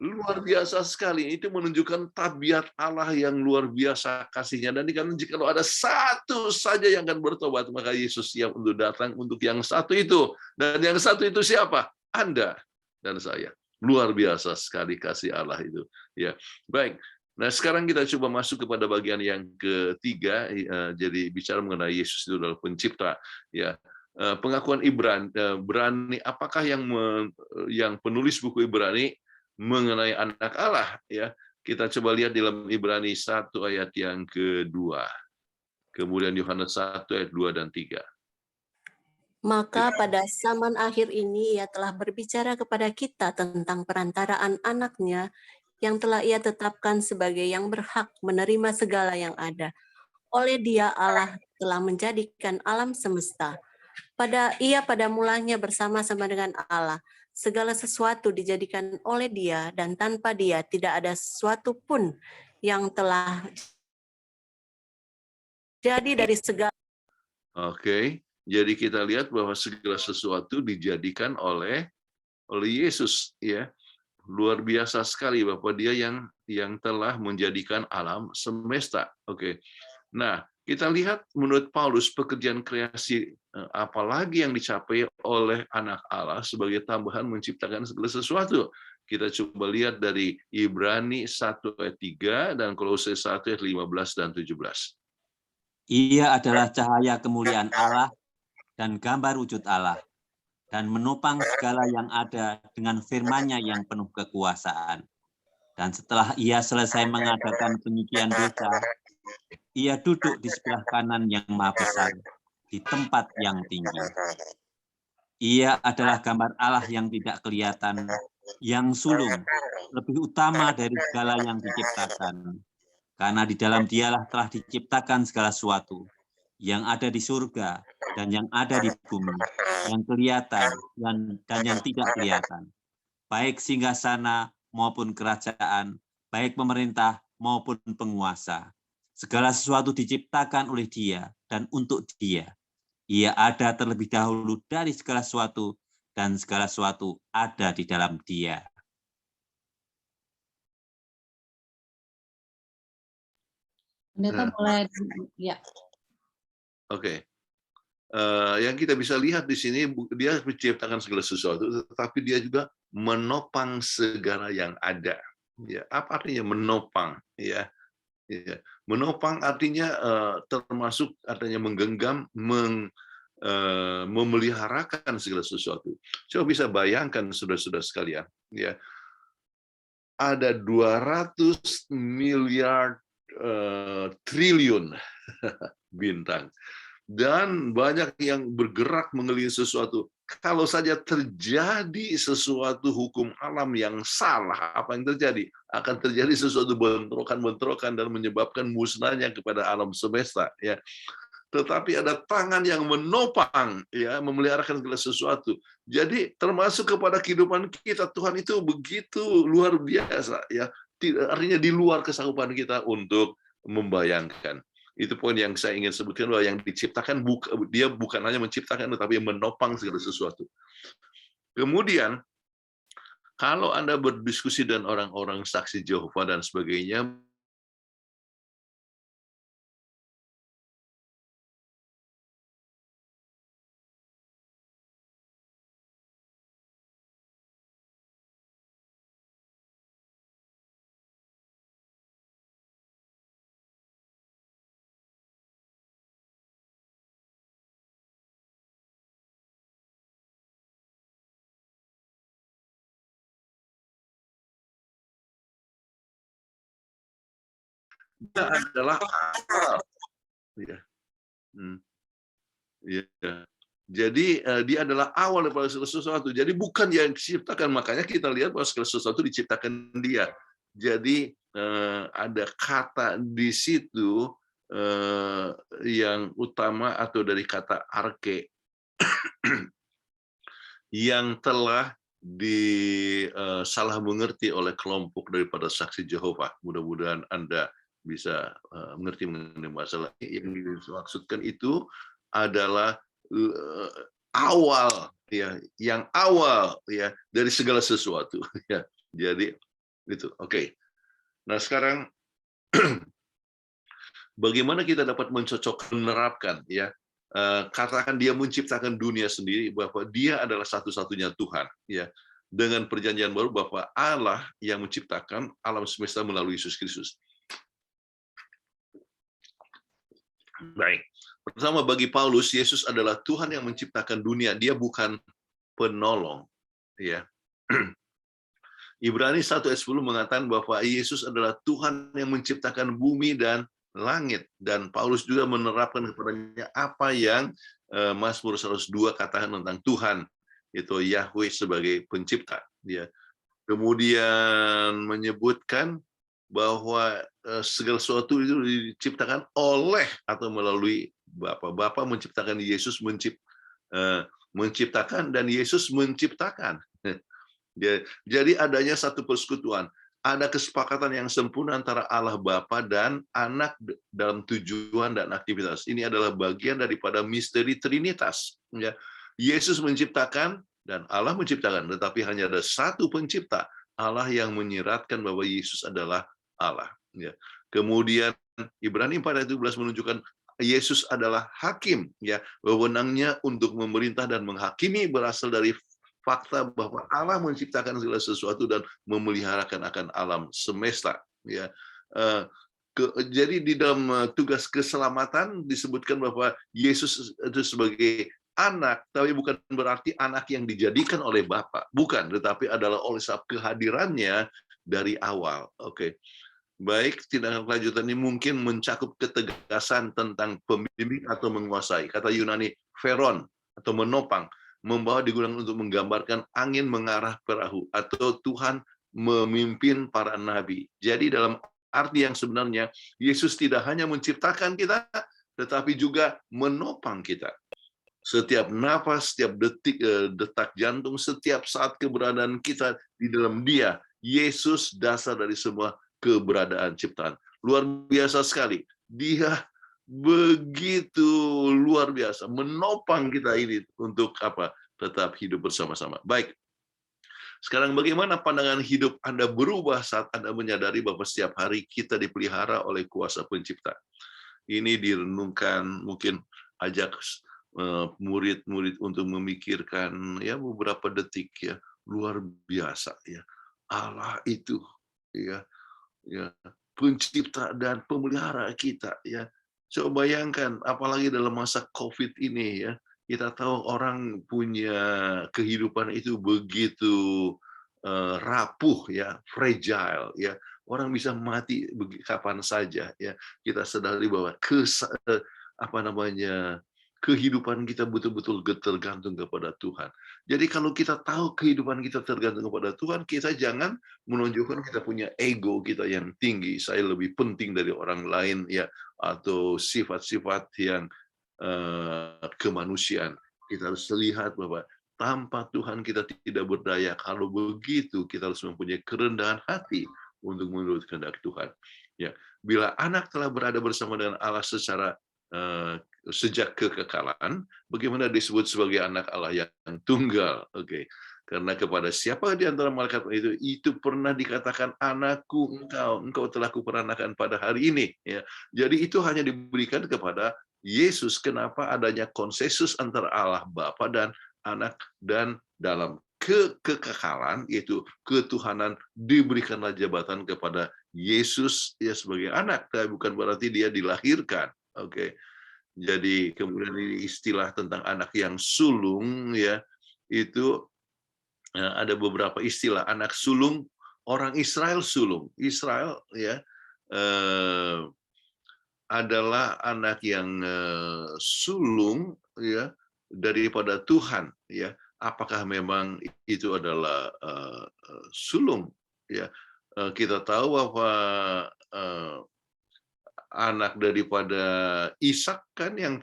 Luar biasa sekali. Itu menunjukkan tabiat Allah yang luar biasa kasihnya. Dan dikatakan jika ada satu saja yang akan bertobat, maka Yesus siap untuk datang untuk yang satu itu. Dan yang satu itu siapa? Anda dan saya. Luar biasa sekali kasih Allah itu. Ya, baik. Nah, sekarang kita coba masuk kepada bagian yang ketiga. Jadi bicara mengenai Yesus itu adalah pencipta. Ya, pengakuan Ibrani. Apakah yang penulis buku Ibrani mengenai anak Allah, ya, kita coba lihat dalam Ibrani 1 ayat yang kedua, kemudian Yohanes 1 ayat 2 dan 3. Maka pada zaman akhir ini ia telah berbicara kepada kita tentang perantaraan anaknya yang telah ia tetapkan sebagai yang berhak menerima segala yang ada. Oleh dia Allah telah menjadikan alam semesta. Pada mulanya bersama-sama dengan Allah. Segala sesuatu dijadikan oleh dia, dan tanpa dia tidak ada sesuatu pun yang telah jadi dari segala. Oke, jadi kita lihat bahwa segala sesuatu dijadikan oleh Yesus, ya. Luar biasa sekali Bapak, dia yang telah menjadikan alam semesta. Oke. Nah, kita lihat menurut Paulus pekerjaan kreasi apalagi yang dicapai oleh anak Allah sebagai tambahan menciptakan segala sesuatu. Kita coba lihat dari Ibrani 1 ayat 3 dan Kolose 1 ayat 15 dan 17. Ia adalah cahaya kemuliaan Allah dan gambar wujud Allah, dan menopang segala yang ada dengan firman-Nya yang penuh kekuasaan. Dan setelah ia selesai mengadakan penyucian dosa, ia duduk di sebelah kanan yang maha besar, di tempat yang tinggi. Ia adalah gambar Allah yang tidak kelihatan, yang sulung, lebih utama dari segala yang diciptakan. Karena di dalam dialah telah diciptakan segala sesuatu, yang ada di surga dan yang ada di bumi, yang kelihatan dan yang tidak kelihatan, baik singgasana maupun kerajaan, baik pemerintah maupun penguasa. Segala sesuatu diciptakan oleh Dia dan untuk Dia. Ia ada terlebih dahulu dari segala sesuatu, dan segala sesuatu ada di dalam Dia. Pendeta boleh, ya. Oke. Yang kita bisa lihat di sini, dia menciptakan segala sesuatu, tetapi dia juga menopang segala yang ada. Ya, apa artinya menopang? Ya, menopang artinya termasuk artinya menggenggam, memeliharakan segala sesuatu. Coba bisa bayangkan saudara-saudara sekalian, ya, ada 200 miliar triliun bintang. Dan banyak yang bergerak mengelilingi sesuatu. Kalau saja terjadi sesuatu hukum alam yang salah, apa yang terjadi? Akan terjadi sesuatu bentrokan-bentrokan dan menyebabkan musnahnya kepada alam semesta. Ya. Tetapi ada tangan yang menopang, ya, memeliharakan segala sesuatu. Jadi termasuk kepada kehidupan kita, Tuhan itu begitu luar biasa. Ya. Artinya di luar kesanggupan kita untuk membayangkan. Itu poin yang saya ingin sebutkan, bahwa yang diciptakan dia bukan hanya menciptakan tetapi menopang segala sesuatu. Kemudian kalau Anda berdiskusi dengan orang-orang saksi Yehova dan sebagainya, dia adalah awal. Ya. Ya. Jadi dia adalah awal daripada segala sesuatu. Jadi bukan yang diciptakan. Makanya kita lihat bahwa segala sesuatu diciptakan dia. Jadi ada kata di situ yang utama atau dari kata arke yang telah disalah mengerti oleh kelompok daripada saksi Yehova. Mudah-mudahan Anda bisa mengerti mengenai masalah yang dimaksudkan itu adalah awal, ya, yang awal, ya, dari segala sesuatu. Ya. Jadi Itu, oke. Nah sekarang bagaimana kita dapat menerapkan ya? Katakan dia menciptakan dunia sendiri, bahwa dia adalah satu-satunya Tuhan, ya. Dengan perjanjian baru bahwa Allah yang menciptakan alam semesta melalui Yesus Kristus. Baik. Pertama, bagi Paulus, Yesus adalah Tuhan yang menciptakan dunia. Dia bukan penolong, ya. Ibrani 1 ayat 10 mengatakan bahwa Yesus adalah Tuhan yang menciptakan bumi dan langit, dan Paulus juga menerapkan kepadanya apa yang Mazmur 102 katakan tentang Tuhan, itu Yahweh sebagai pencipta. Ya. Kemudian menyebutkan bahwa segala sesuatu itu diciptakan oleh atau melalui Bapa. Bapa menciptakan, Yesus menciptakan, dan Yesus menciptakan. Jadi adanya satu persekutuan. Ada kesepakatan yang sempurna antara Allah Bapa dan Anak dalam tujuan dan aktivitas. Ini adalah bagian daripada misteri Trinitas. Ya. Yesus menciptakan dan Allah menciptakan, tetapi hanya ada satu pencipta, Allah yang menyiratkan bahwa Yesus adalah Allah. Ya. Kemudian Ibrani 4 ayat 17 menunjukkan Yesus adalah hakim. Ya. Wewenangnya untuk memerintah dan menghakimi berasal dari fakta bahwa Allah menciptakan segala sesuatu dan memeliharakan akan alam semesta. Ya, jadi di dalam tugas keselamatan disebutkan bahwa Yesus itu sebagai anak, tapi bukan berarti anak yang dijadikan oleh Bapa, bukan, tetapi adalah oleh sebab kehadirannya dari awal. Oke. Baik, tindakan kelanjutan ini mungkin mencakup ketegasan tentang pembimbing atau menguasai. Kata Yunani feron atau menopang, membawa digunakan untuk menggambarkan angin mengarah perahu, atau Tuhan memimpin para nabi. Jadi dalam arti yang sebenarnya, Yesus tidak hanya menciptakan kita, tetapi juga menopang kita. Setiap nafas, setiap detak jantung, setiap saat keberadaan kita di dalam Dia, Yesus dasar dari semua keberadaan ciptaan. Luar biasa sekali. Dia begitu luar biasa menopang kita ini untuk apa? Tetap hidup bersama-sama. Baik. Sekarang bagaimana pandangan hidup Anda berubah saat Anda menyadari bahwa setiap hari kita dipelihara oleh kuasa pencipta? Ini direnungkan, mungkin ajak murid-murid untuk memikirkan ya beberapa detik ya. Luar biasa ya. Allah itu ya pencipta dan pemelihara kita ya. Coba bayangkan, apalagi dalam masa COVID ini ya, kita tahu orang punya kehidupan itu begitu rapuh ya, fragile ya. Orang bisa mati kapan saja ya. Kita sadari bahwa kehidupan kita betul-betul tergantung kepada Tuhan. Jadi kalau kita tahu kehidupan kita tergantung kepada Tuhan, kita jangan menunjukkan kita punya ego kita yang tinggi, saya lebih penting dari orang lain ya, atau sifat-sifat yang kemanusiaan. Kita harus lihat bahwa tanpa Tuhan kita tidak berdaya. Kalau begitu kita harus mempunyai kerendahan hati untuk menurut kehendak Tuhan. Ya, bila anak telah berada bersama dengan Allah secara sejak kekekalan, bagaimana disebut sebagai anak Allah yang tunggal? Oke. Karena kepada siapa di antara malaikat itu pernah dikatakan anakku engkau telah kuperanakan pada hari ini. Ya. Jadi itu hanya diberikan kepada Yesus. Kenapa adanya konsensus antara Allah Bapa dan Anak, dan dalam kekekalan yaitu ketuhanan diberikanlah jabatan kepada Yesus ya sebagai anak, tapi bukan berarti dia dilahirkan. Oke. Jadi kemudian ini istilah tentang anak yang sulung ya, itu ada beberapa istilah. Anak sulung, orang Israel sulung. Israel ya adalah anak yang sulung ya daripada Tuhan ya. Apakah memang itu adalah sulung ya? Kita tahu bahwa anak daripada Ishak kan yang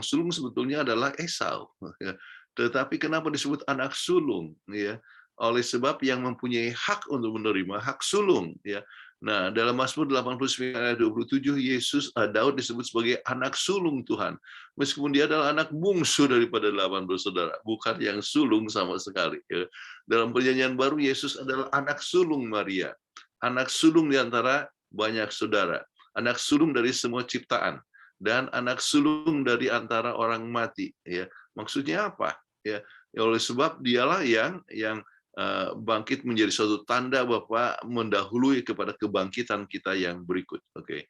sulung sebetulnya adalah Esau. Tetapi kenapa disebut anak sulung? Ya, oleh sebab yang mempunyai hak untuk menerima hak sulung. Ya, nah dalam Mazmur 89 ayat 27 Daud disebut sebagai anak sulung Tuhan. Meskipun dia adalah anak bungsu daripada 8 bersaudara, bukan yang sulung sama sekali. Ya. Dalam Perjanjian Baru Yesus adalah anak sulung Maria. anak sulung di antara banyak saudara, anak sulung dari semua ciptaan, dan anak sulung dari antara orang mati. Ya, maksudnya apa? Ya, oleh sebab dialah yang bangkit menjadi suatu tanda bahwa mendahului kepada kebangkitan kita yang berikut. Oke.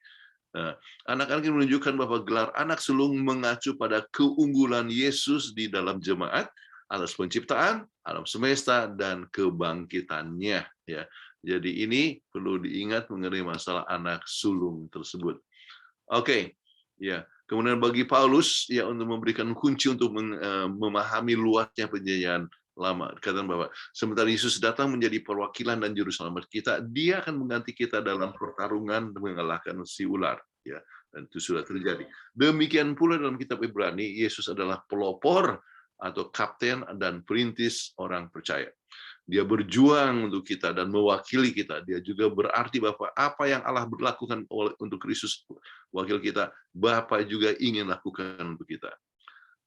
Nah, anak-anak ini menunjukkan bahwa gelar anak sulung mengacu pada keunggulan Yesus di dalam jemaat, atas penciptaan, alam semesta, dan kebangkitannya. Ya, jadi ini perlu diingat mengenai masalah anak sulung tersebut. Oke, ya. Kemudian bagi Paulus, ya, untuk memberikan kunci untuk memahami luasnya perjanjian lama, dikatakan bahwa sementara Yesus datang menjadi perwakilan dan juru selamat kita, dia akan mengganti kita dalam pertarungan mengalahkan si ular. Ya, dan itu sudah terjadi. Demikian pula dalam kitab Ibrani, Yesus adalah pelopor atau kapten dan perintis orang percaya. Dia berjuang untuk kita dan mewakili kita. Dia juga berarti bahwa apa yang Allah berlakukan untuk Kristus, wakil kita, Bapa juga ingin lakukan untuk kita.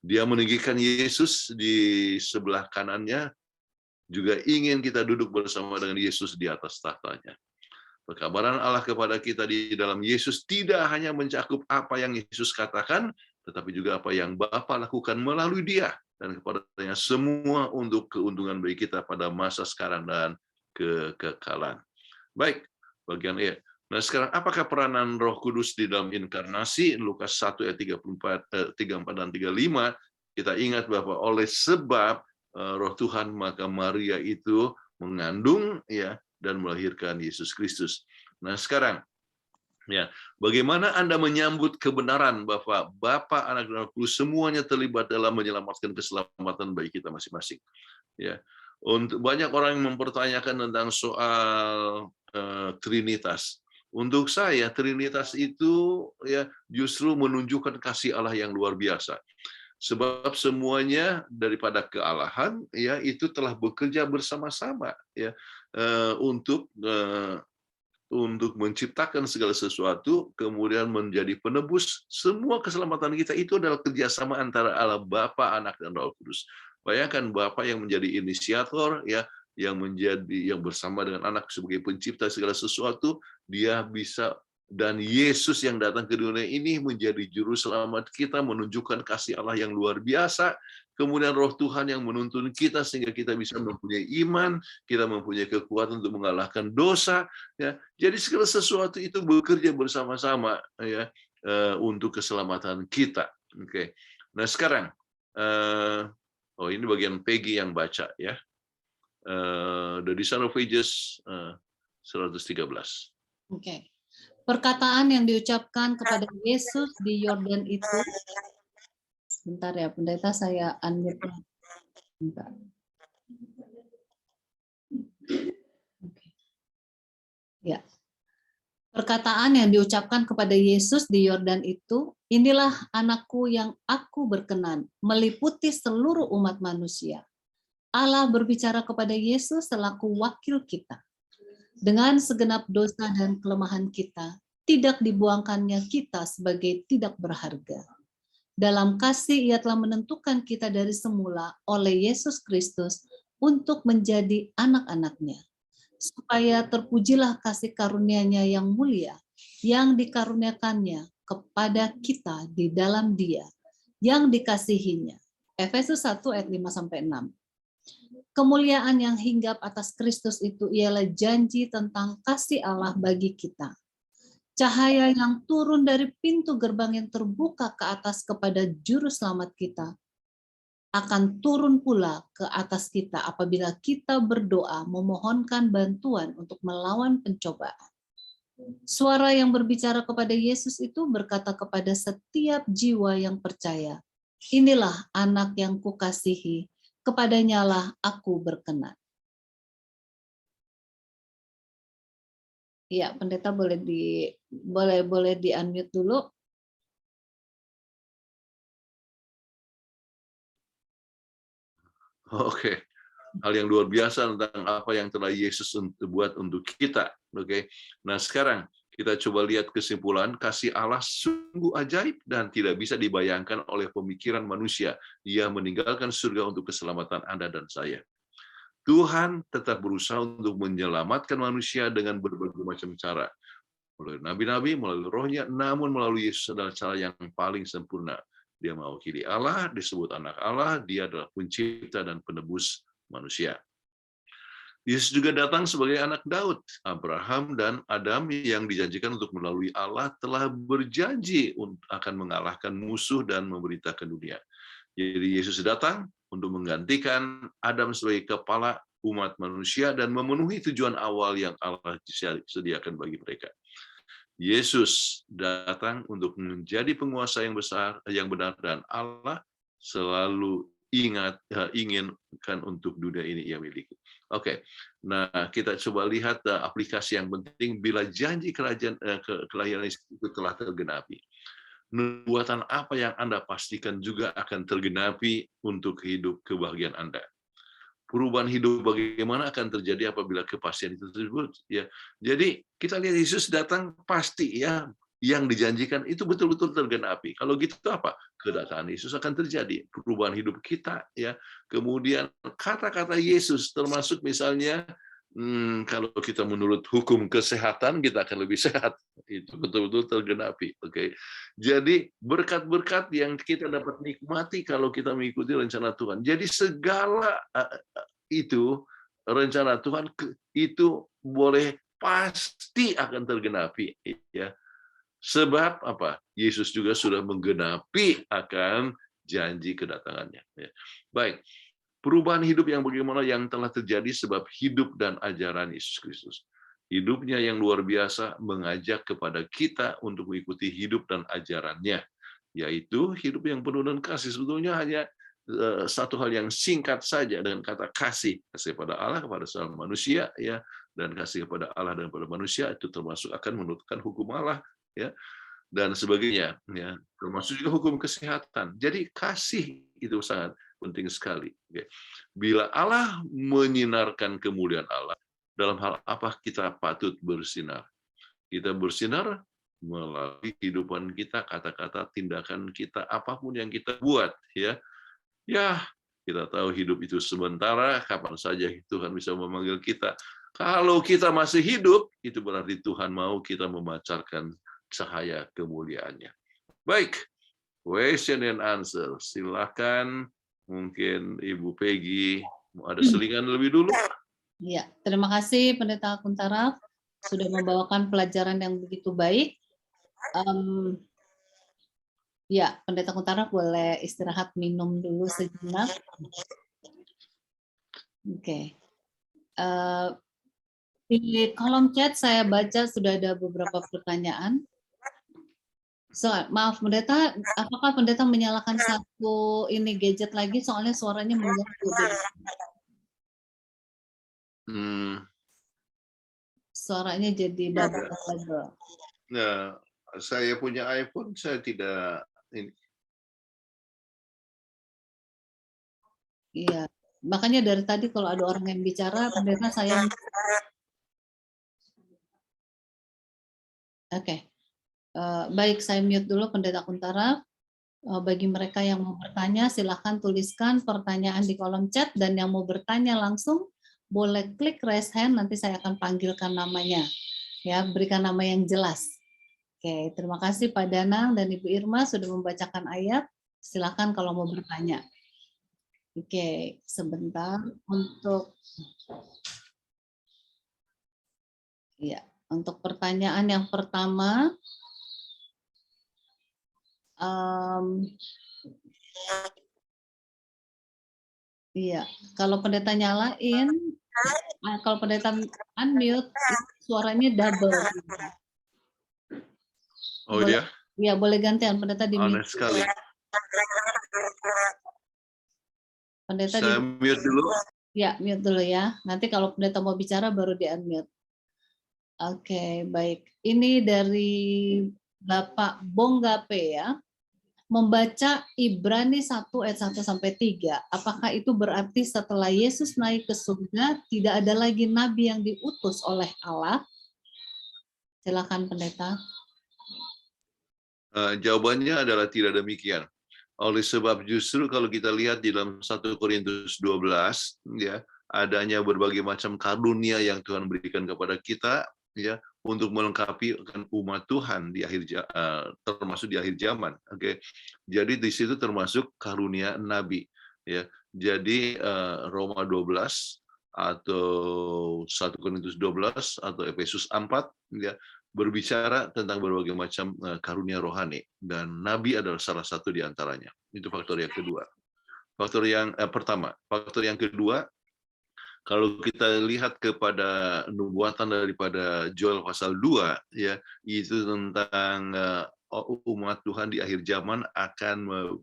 Dia meninggikan Yesus di sebelah kanannya, juga ingin kita duduk bersama dengan Yesus di atas tahtanya. Pekabaran Allah kepada kita di dalam Yesus tidak hanya mencakup apa yang Yesus katakan, tetapi juga apa yang Bapa lakukan melalui Dia, dan kepadanya semua untuk keuntungan bagi kita pada masa sekarang dan kekekalan. Baik, bagian E. Nah, sekarang apakah peranan Roh Kudus di dalam inkarnasi? Lukas 1 ayat 34 dan 35, kita ingat bahwa oleh sebab Roh Tuhan maka Maria itu mengandung, ya, dan melahirkan Yesus Kristus. Nah, sekarang, ya, bagaimana Anda menyambut kebenaran bahwa Bapa, Anak, dan Roh Kudus semuanya terlibat dalam menyelamatkan keselamatan bagi kita masing-masing? Ya, untuk banyak orang yang mempertanyakan tentang soal Trinitas. Untuk saya, Trinitas itu, ya, justru menunjukkan kasih Allah yang luar biasa. Sebab semuanya daripada kealahan, ya, itu telah bekerja bersama-sama, ya, untuk menciptakan segala sesuatu, kemudian menjadi penebus. Semua keselamatan kita itu adalah kerjasama antara Allah Bapa, Anak, dan Roh Kudus. Bayangkan Bapa yang menjadi inisiator, ya, yang bersama dengan Anak sebagai pencipta segala sesuatu, dia bisa, dan Yesus yang datang ke dunia ini menjadi juru selamat kita, menunjukkan kasih Allah yang luar biasa. Kemudian Roh Tuhan yang menuntun kita sehingga kita bisa mempunyai iman, kita mempunyai kekuatan untuk mengalahkan dosa. Ya, jadi segala sesuatu itu bekerja bersama-sama, ya, untuk keselamatan kita. Oke. Nah, sekarang, ini bagian Peggy yang baca, ya. The Descent of Ages 113. Oke. Perkataan yang diucapkan kepada Yesus di Yordan itu, sebentar ya, pendeta, saya unmute. Bentar. Oke. Ya. Perkataan yang diucapkan kepada Yesus di Yordan itu, inilah anakku yang aku berkenan, meliputi seluruh umat manusia. Allah berbicara kepada Yesus selaku wakil kita. Dengan segenap dosa dan kelemahan kita, tidak dibuangkannya kita sebagai tidak berharga. Dalam kasih Ia telah menentukan kita dari semula oleh Yesus Kristus untuk menjadi anak-anak-Nya, supaya terpujilah kasih karunia-Nya yang mulia, yang dikaruniakannya kepada kita di dalam Dia, yang dikasihinya. Efesus 1 ayat 5-6. Kemuliaan yang hinggap atas Kristus itu ialah janji tentang kasih Allah bagi kita. Cahaya yang turun dari pintu gerbang yang terbuka ke atas kepada juru selamat kita akan turun pula ke atas kita apabila kita berdoa memohonkan bantuan untuk melawan pencobaan. Suara yang berbicara kepada Yesus itu berkata kepada setiap jiwa yang percaya, inilah anak yang kukasihi, kepadanya lah aku berkenan. Ya, pendeta boleh di unmute dulu. Oke. Hal yang luar biasa tentang apa yang telah Yesus buat untuk kita. Oke. Nah, sekarang kita coba lihat kesimpulan. Kasih Allah sungguh ajaib dan tidak bisa dibayangkan oleh pemikiran manusia. Ia meninggalkan surga untuk keselamatan Anda dan saya. Tuhan tetap berusaha untuk menyelamatkan manusia dengan berbagai macam cara. Melalui nabi-nabi, melalui rohnya, namun melalui Yesus adalah cara yang paling sempurna. Dia mewakili Allah, disebut anak Allah, dia adalah pencipta dan penebus manusia. Yesus juga datang sebagai anak Daud. Abraham dan Adam yang dijanjikan untuk melalui Allah telah berjanji akan mengalahkan musuh dan memerintahkan dunia. Jadi Yesus datang untuk menggantikan Adam sebagai kepala umat manusia dan memenuhi tujuan awal yang Allah sediakan bagi mereka. Yesus datang untuk menjadi penguasa yang besar, yang benar, dan Allah selalu inginkan untuk dunia ini ia miliki. Oke, nah kita coba lihat aplikasi yang penting bila janji kelahiran itu telah tergenapi. Nubuatan apa yang Anda pastikan juga akan tergenapi untuk hidup kebahagiaan Anda. Perubahan hidup bagaimana akan terjadi apabila kepastian itu tersebut, ya. Jadi kita lihat Yesus datang pasti, ya, yang dijanjikan itu betul-betul tergenapi. Kalau gitu apa? Kedatangan Yesus akan terjadi, perubahan hidup kita, ya. Kemudian kata-kata Yesus termasuk misalnya kalau kita menurut hukum kesehatan kita akan lebih sehat, itu betul-betul tergenapi. Oke. Jadi berkat-berkat yang kita dapat nikmati kalau kita mengikuti rencana Tuhan. Jadi segala itu rencana Tuhan itu boleh pasti akan tergenapi, ya. Sebab apa? Yesus juga sudah menggenapi akan janji kedatangannya. Ya. Baik. Perubahan hidup yang bagaimana yang telah terjadi sebab hidup dan ajaran Yesus Kristus. Hidupnya yang luar biasa mengajak kepada kita untuk mengikuti hidup dan ajarannya, yaitu hidup yang penuh dengan kasih. Sebetulnya hanya satu hal yang singkat saja dengan kata kasih kepada Allah, kepada sesama manusia, ya, dan kasih kepada Allah dan kepada manusia itu termasuk akan menurutkan hukum Allah, ya, dan sebagainya, ya, termasuk juga hukum kesehatan. Jadi kasih itu sangat penting sekali. Bila Allah menyinarkan kemuliaan Allah, dalam hal apa kita patut bersinar? Kita bersinar melalui kehidupan kita, kata-kata, tindakan kita, apapun yang kita buat, ya. Ya, kita tahu hidup itu sementara, kapan saja Tuhan bisa memanggil kita. Kalau kita masih hidup, itu berarti Tuhan mau kita memancarkan cahaya kemuliaannya. Baik, question and answer. Silakan. Mungkin Ibu Peggy ada selingan lebih dulu. Ya, terima kasih Pendeta Kuntara sudah membawakan pelajaran yang begitu baik. Ya, Pendeta Kuntara boleh istirahat minum dulu sejenak. Oke. Di kolom chat saya baca sudah ada beberapa pertanyaan. Maaf Pendeta, apakah Pendeta menyalakan satu gadget lagi soalnya suaranya mengganggu? Suaranya jadi bubble. Nah, saya punya iPhone, saya tidak ini. Iya, makanya dari tadi kalau ada orang yang bicara, Pendeta saya. Oke. Baik, saya mute dulu Pendeta Kuntara. Bagi mereka yang mau bertanya, silahkan tuliskan pertanyaan di kolom chat, dan yang mau bertanya langsung boleh klik raise hand, nanti saya akan panggilkan namanya. Ya, berikan nama yang jelas. Oke, terima kasih Pak Danang dan Ibu Irma sudah membacakan ayat. Silahkan kalau mau bertanya. Oke, sebentar untuk pertanyaan yang pertama. Iya, kalau pendeta nyalain, kalau pendeta unmute, suaranya double. Oh iya? Iya, boleh gantian pendeta di mute. Aneh sekali. Pendeta saya mute dulu. Ya, mute dulu ya. Nanti kalau pendeta mau bicara baru di unmute. Oke, baik. Ini dari Bapak Bonggape, ya. Membaca Ibrani 1 ayat 1 sampai 3. Apakah itu berarti setelah Yesus naik ke surga tidak ada lagi nabi yang diutus oleh Allah? Silakan Pendeta. Jawabannya adalah tidak demikian. Oleh sebab justru kalau kita lihat di dalam 1 Korintus 12, ya, adanya berbagai macam karunia yang Tuhan berikan kepada kita, ya, untuk melengkapi umat Tuhan di termasuk di akhir zaman. Oke, jadi di situ termasuk karunia nabi, ya. Jadi Roma 12 atau 1 Korintus 12 atau Efesus 4, ya, berbicara tentang berbagai macam karunia rohani, dan nabi adalah salah satu di antaranya. Itu faktor yang kedua. Faktor yang pertama. Faktor yang kedua, kalau kita lihat kepada nubuatan daripada Joel pasal 2, ya, itu tentang umat Tuhan di akhir zaman akan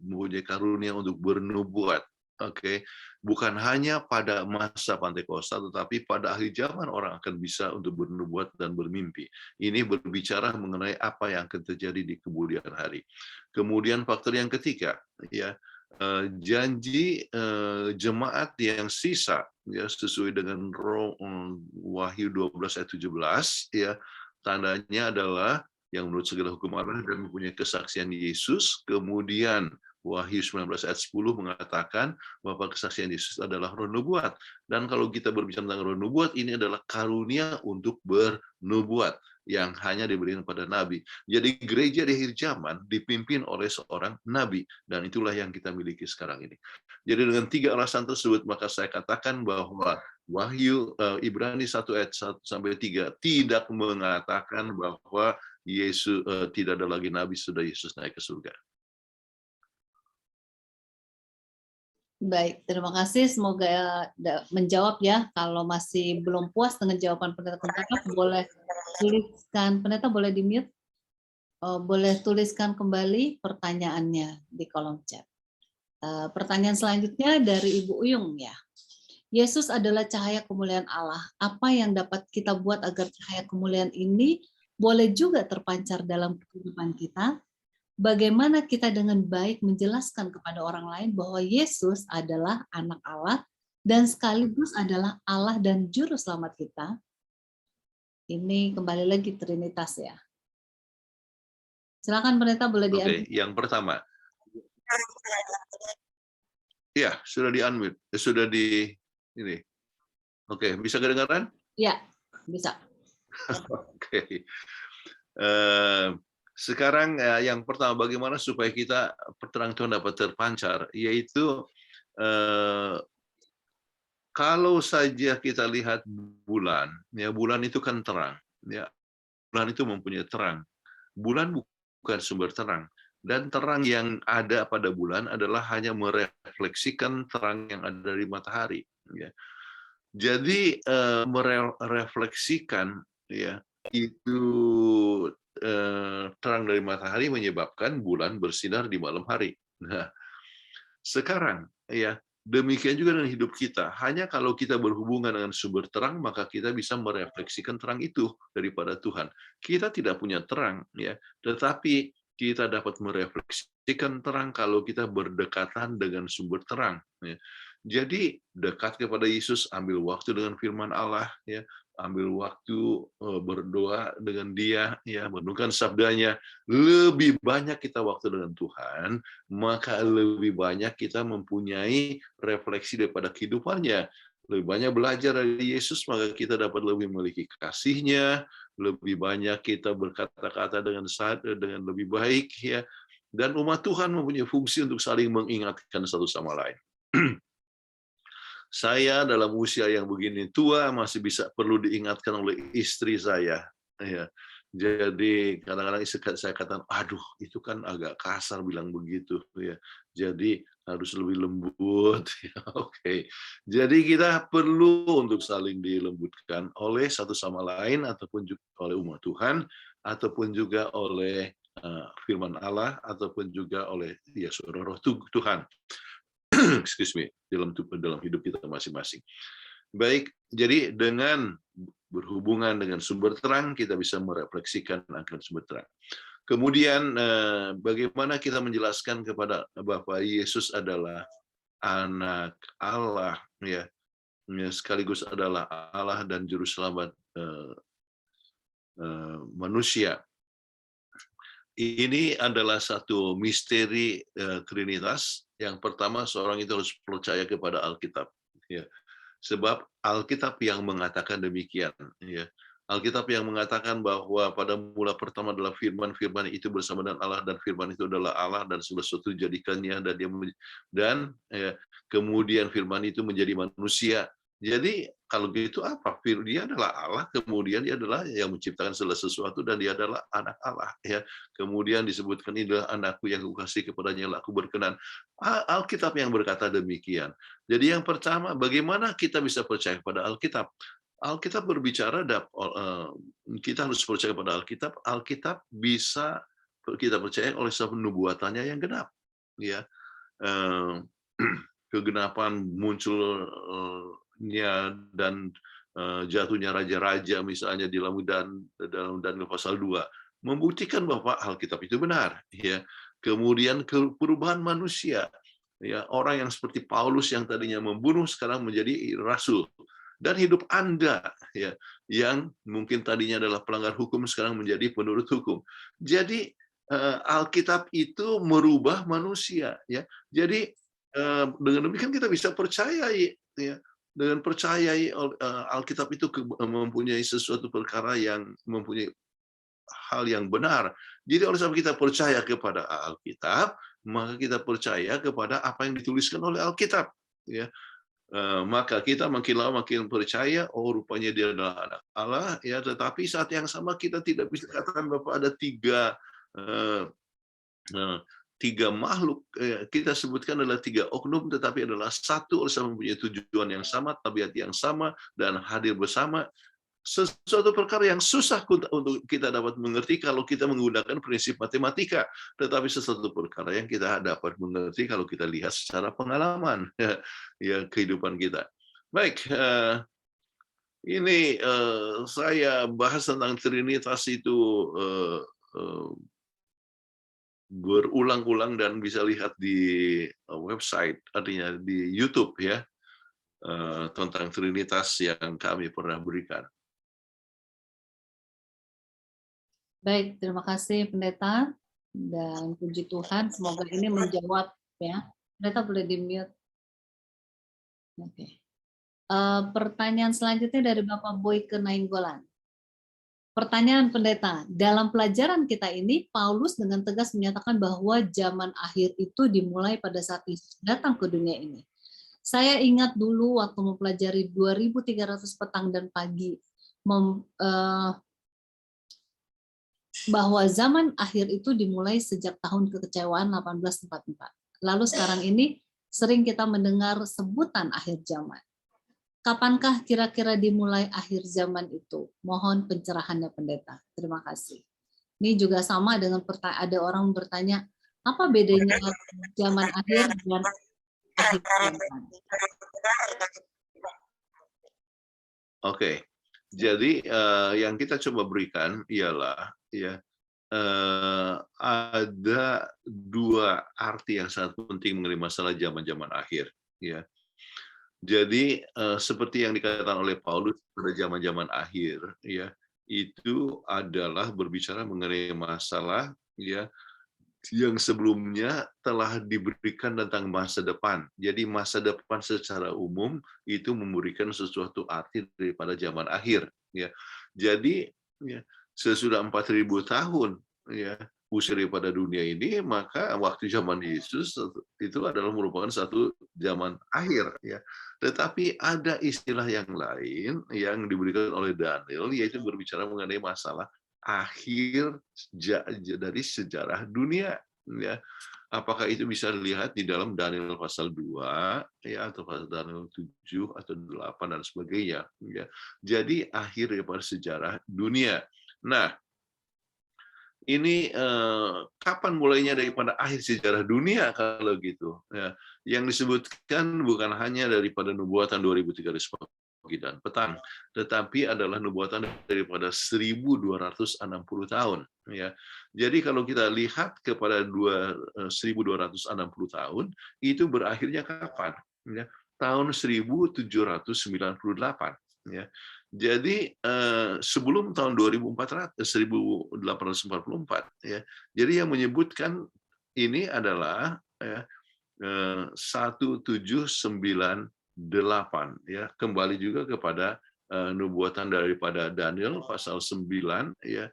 mempunyai karunia untuk bernubuat. Oke, bukan hanya pada masa Pantekosta, tetapi pada akhir zaman orang akan bisa untuk bernubuat dan bermimpi. Ini berbicara mengenai apa yang akan terjadi di kemudian hari. Kemudian faktor yang ketiga, ya, janji jemaat yang sisa, ya, sesuai dengan Wahyu 12 ayat 17, ya, tandanya adalah yang menurut segala hukum Allah dan mempunyai kesaksian Yesus. Kemudian Wahyu 19 ayat 10 mengatakan bahwa kesaksian Yesus adalah roh nubuat. Dan kalau kita berbicara tentang roh nubuat, ini adalah karunia untuk bernubuat yang hanya diberikan pada nabi. Jadi gereja di akhir zaman dipimpin oleh seorang nabi, dan itulah yang kita miliki sekarang ini. Jadi dengan 3 alasan tersebut, maka saya katakan bahwa Wahyu Ibrani 1 ayat 1 sampai 3 tidak mengatakan bahwa Yesus tidak ada lagi nabi sudah Yesus naik ke surga. Baik, terima kasih. Semoga menjawab ya. Kalau masih belum puas dengan jawaban pendeta Kuntapak, boleh tuliskan, pendeta boleh di-mute, boleh tuliskan kembali pertanyaannya di kolom chat. Pertanyaan selanjutnya dari Ibu Uyung ya. Yesus adalah cahaya kemuliaan Allah. Apa yang dapat kita buat agar cahaya kemuliaan ini boleh juga terpancar dalam kehidupan kita? Bagaimana kita dengan baik menjelaskan kepada orang lain bahwa Yesus adalah anak Allah dan sekaligus adalah Allah dan juru selamat kita? Ini kembali lagi Trinitas ya. Silakan pendeta, boleh di-unmute. Oke, yang pertama. Ya, sudah di-unmute. Sudah di ini. Oke, bisa kedengaran? Ya, bisa. Oke. Sekarang yang pertama, bagaimana supaya kita terang Tuhan dapat terpancar, yaitu kalau saja kita lihat bulan, ya, bulan itu kan terang, ya, bulan itu mempunyai terang. Bulan bukan sumber terang, dan terang yang ada pada bulan adalah hanya merefleksikan terang yang ada dari matahari. Ya. Jadi merefleksikan, ya, itu terang dari matahari menyebabkan bulan bersinar di malam hari. Nah, sekarang, ya, demikian juga dengan hidup kita. Hanya kalau kita berhubungan dengan sumber terang, maka kita bisa merefleksikan terang itu daripada Tuhan. Kita tidak punya terang, ya, tetapi kita dapat merefleksikan terang kalau kita berdekatan dengan sumber terang. Ya. Jadi dekat kepada Yesus, ambil waktu dengan firman Allah, ya, ambil waktu berdoa dengan Dia, ya, merenungkan sabdanya. Lebih banyak kita waktu dengan Tuhan, maka lebih banyak kita mempunyai refleksi daripada kehidupannya. Lebih banyak belajar dari Yesus, maka kita dapat lebih memiliki kasih-Nya, lebih banyak kita berkata-kata dengan lebih baik, ya. Dan umat Tuhan mempunyai fungsi untuk saling mengingatkan satu sama lain. Saya dalam usia yang begini tua masih bisa perlu diingatkan oleh istri saya. Ya. Jadi kadang-kadang saya katakan, aduh itu kan agak kasar bilang begitu. Ya. Jadi harus lebih lembut. Ya, oke. Jadi kita perlu untuk saling dilembutkan oleh satu sama lain, ataupun juga oleh umat Tuhan, ataupun juga oleh firman Allah, ataupun juga oleh ya roh Tuhan. Excuse me, dalam hidup kita masing-masing. Baik, jadi dengan berhubungan dengan sumber terang, kita bisa merefleksikan akan sumber terang. Kemudian, bagaimana kita menjelaskan kepada bahwa Yesus adalah anak Allah, ya, sekaligus adalah Allah dan juru selamat manusia. Ini adalah satu misteri Trinitas. Yang pertama, seorang itu harus percaya kepada Alkitab. Ya. Sebab Alkitab yang mengatakan demikian, ya. Alkitab yang mengatakan bahwa pada mula pertama adalah firman, firman itu bersama dengan Allah, dan firman itu adalah Allah, dan segala sesuatu dijadikannya, dan kemudian firman itu menjadi manusia. Jadi kalau gitu apa? Dia adalah Allah, kemudian dia adalah yang menciptakan segala sesuatu, dan dia adalah anak Allah. Ya, kemudian disebutkan, ini adalah anakku yang kukasihi, kepadanya aku berkenan. Alkitab yang berkata demikian. Jadi yang pertama, bagaimana kita bisa percaya pada Alkitab? Alkitab berbicara, kita harus percaya pada Alkitab. Alkitab bisa kita percaya oleh sebab nubuatannya yang genap. Ya, kegenapan munculnya dan jatuhnya raja-raja misalnya di dalam Daniel pasal 2 membuktikan bahwa Alkitab itu benar. Ya, kemudian perubahan manusia. Ya, orang yang seperti Paulus yang tadinya membunuh sekarang menjadi rasul. Dan hidup Anda, ya, yang mungkin tadinya adalah pelanggar hukum sekarang menjadi penurut hukum. Jadi Alkitab itu merubah manusia, ya. Jadi dengan demikian kita bisa percayai, ya, dengan percayai Alkitab itu mempunyai sesuatu perkara yang mempunyai hal yang benar. Jadi oleh sebab kita percaya kepada Alkitab, maka kita percaya kepada apa yang dituliskan oleh Alkitab, ya. Maka kita makin lama makin percaya, oh rupanya dia adalah anak Allah, ya. Tetapi saat yang sama kita tidak bisa katakan bahwa ada tiga makhluk, kita sebutkan adalah tiga oknum, tetapi adalah satu, oleh sebab mempunyai tujuan yang sama, tabiat yang sama, dan hadir bersama. Sesuatu perkara yang susah untuk kita dapat mengerti kalau kita menggunakan prinsip matematika, tetapi sesuatu perkara yang kita dapat mengerti kalau kita lihat secara pengalaman, ya, kehidupan kita. Baik, ini saya bahas tentang Trinitas itu berulang-ulang, dan bisa lihat di website, artinya di YouTube, ya, tentang Trinitas yang kami pernah berikan. Baik, terima kasih Pendeta, dan puji Tuhan semoga ini menjawab, ya. Pendeta boleh di-mute. Oke. Pertanyaan selanjutnya dari Bapak Boy ke Nainggolan. Pertanyaan Pendeta, dalam pelajaran kita ini Paulus dengan tegas menyatakan bahwa zaman akhir itu dimulai pada saat Yesus datang ke dunia ini. Saya ingat dulu waktu mempelajari 2300 petang dan pagi, bahwa zaman akhir itu dimulai sejak tahun kekecewaan 1844. Lalu sekarang ini sering kita mendengar sebutan akhir zaman. Kapankah kira-kira dimulai akhir zaman itu? Mohon pencerahannya Pendeta. Terima kasih. Ini juga sama dengan ada orang bertanya, apa bedanya zaman akhir dan akhir zaman? Oke. Jadi yang kita coba berikan ialah, ya, ada dua arti yang sangat penting mengenai masalah zaman-zaman akhir, ya. Jadi seperti yang dikatakan oleh Paulus pada zaman-zaman akhir, ya, itu adalah berbicara mengenai masalah, ya, yang sebelumnya telah diberikan tentang masa depan. Jadi masa depan secara umum itu memberikan sesuatu arti daripada zaman akhir. Ya. Jadi ya, sesudah 4.000 tahun, ya, usai daripada dunia ini, maka waktu zaman Yesus itu adalah merupakan satu zaman akhir. Ya. Tetapi ada istilah yang lain yang diberikan oleh Daniel, yaitu berbicara mengenai masalah akhir dari sejarah dunia, ya. Apakah itu bisa dilihat di dalam Daniel pasal 2, ya, atau pasal Daniel 7 atau 8 dan sebagainya, ya. Jadi akhir daripada sejarah dunia. Nah, ini kapan mulainya daripada akhir sejarah dunia kalau gitu, ya. Yang disebutkan bukan hanya daripada nubuatan 2300 pagi dan petang, tetapi adalah nubuatan daripada 1260 tahun, ya. Jadi kalau kita lihat kepada 1260 tahun, itu berakhirnya kapan? Ya, tahun 1798, ya. Jadi sebelum tahun 1844, ya. Jadi yang menyebutkan ini adalah, ya, 1798, ya, kembali juga kepada nubuatan daripada Daniel pasal 9 ya,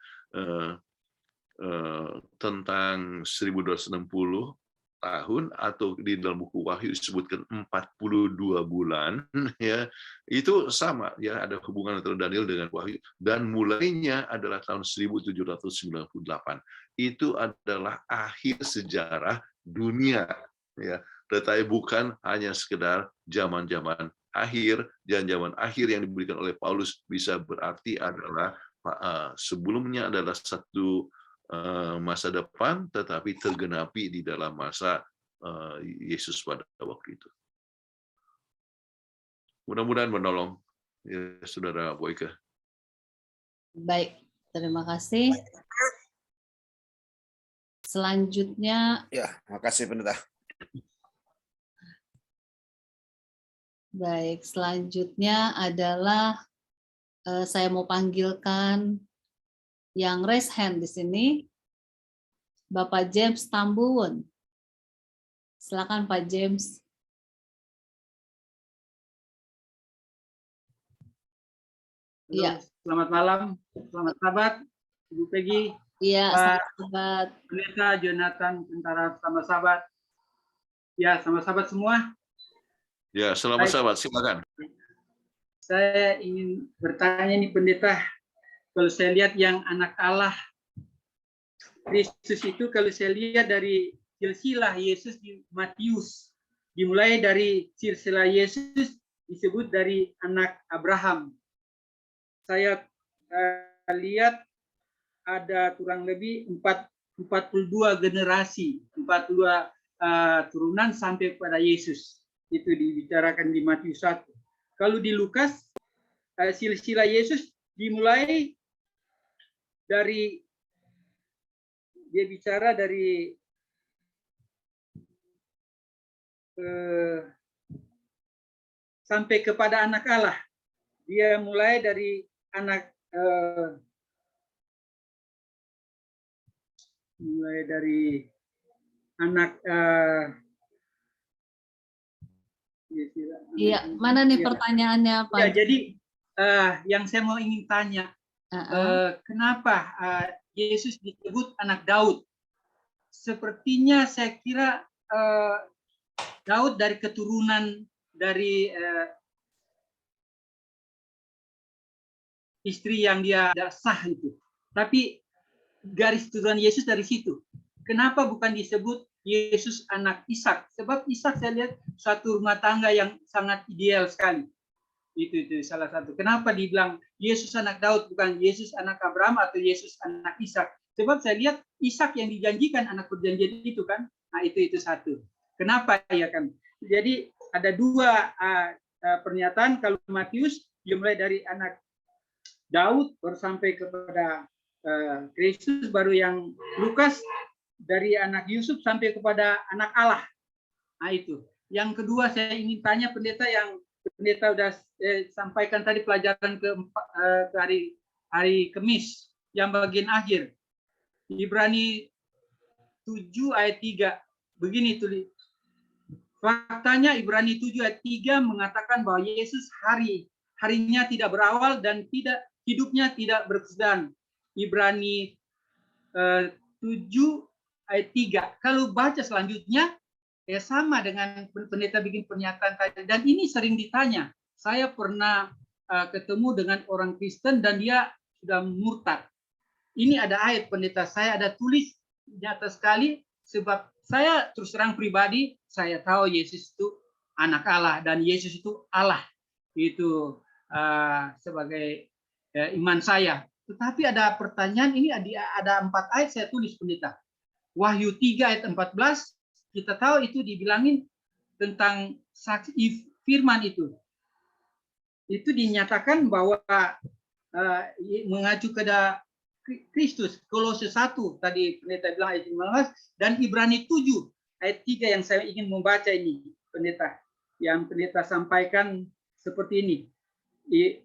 tentang 1260 tahun, atau di dalam buku Wahyu disebutkan 42 bulan ya, itu sama ya, ada hubungan antara Daniel dengan Wahyu, dan mulainya adalah tahun 1798. Itu adalah akhir sejarah dunia ya, tetapi bukan hanya sekedar zaman-zaman akhir. Dan zaman akhir yang diberikan oleh Paulus bisa berarti adalah sebelumnya adalah satu masa depan, tetapi tergenapi di dalam masa Yesus pada waktu itu. Mudah-mudahan menolong ya, Saudara Boyke. Baik, terima kasih. Selanjutnya, Ya, makasih Pendeta. baik, selanjutnya adalah saya mau panggilkan yang raise hand di sini, Bapak James Tambuwon. Silakan Pak James. Iya. Selamat malam, selamat sahabat, Ibu Peggy. Iya, Pak sahabat. Pendeta Jonathan, tentara sama sahabat. Ya, sama sahabat semua. Ya, selamat sahabat, silakan. Saya ingin bertanya nih Pendeta, kalau saya lihat yang anak Allah Kristus itu, kalau saya lihat dari silsilah Yesus di Matius, dimulai dari silsilah Yesus disebut dari anak Abraham. Saya lihat ada kurang lebih 42 generasi, 42 turunan sampai pada Yesus. Itu dibicarakan di Matius 1. Kalau di Lukas, silsilah Yesus dimulai dari, dia bicara dari sampai kepada anak Allah. Dia mulai dari anak Iya, mana nih pertanyaannya Pak? Ya, jadi yang saya mau ingin tanya, kenapa Yesus disebut anak Daud? Sepertinya saya kira Daud dari keturunan dari istri yang dia tidak sah itu. Tapi garis turunan Yesus dari situ. Kenapa bukan disebut Yesus anak Ishak? Sebab Ishak saya lihat suatu rumah tangga yang sangat ideal sekali. Itu salah satu. Kenapa dibilang Yesus anak Daud, bukan Yesus anak Abraham atau Yesus anak Ishak? Sebab saya lihat Ishak yang dijanjikan anak perjanjian itu kan. Nah, itu satu. Kenapa ya kan? Jadi ada dua pernyataan. Kalau Matius dimulai dari anak Daud baru sampai kepada Kristus, baru yang Lukas dari anak Yusuf sampai kepada anak Allah. Nah itu. Yang kedua saya ingin tanya Pendeta, yang Pendeta sudah sampaikan tadi pelajaran ke hari Kamis yang bagian akhir. Ibrani 7 ayat 3. Begini tulis. Faktanya Ibrani 7 ayat 3 mengatakan bahwa Yesus harinya tidak berawal dan hidupnya tidak berkesudahan. Ibrani 7 ayat 3. Kalau baca selanjutnya, ya sama dengan Pendeta bikin pernyataan tadi. Dan ini sering ditanya. Saya pernah ketemu dengan orang Kristen dan dia sudah murtad. Ini ada ayat Pendeta, saya ada tulis nyata sekali, sebab saya terus terang pribadi, saya tahu Yesus itu anak Allah dan Yesus itu Allah. Itu sebagai iman saya. Tetapi ada pertanyaan, ini ada 4 ayat saya tulis Pendeta. Wahyu 3 ayat 14, kita tahu itu dibilangin tentang saksi firman itu. Itu dinyatakan bahwa mengacu kepada Kristus. Kolose 1 tadi Pendeta bilang ayat 15, dan Ibrani 7 ayat 3 yang saya ingin membaca ini Pendeta. Yang Pendeta sampaikan seperti ini.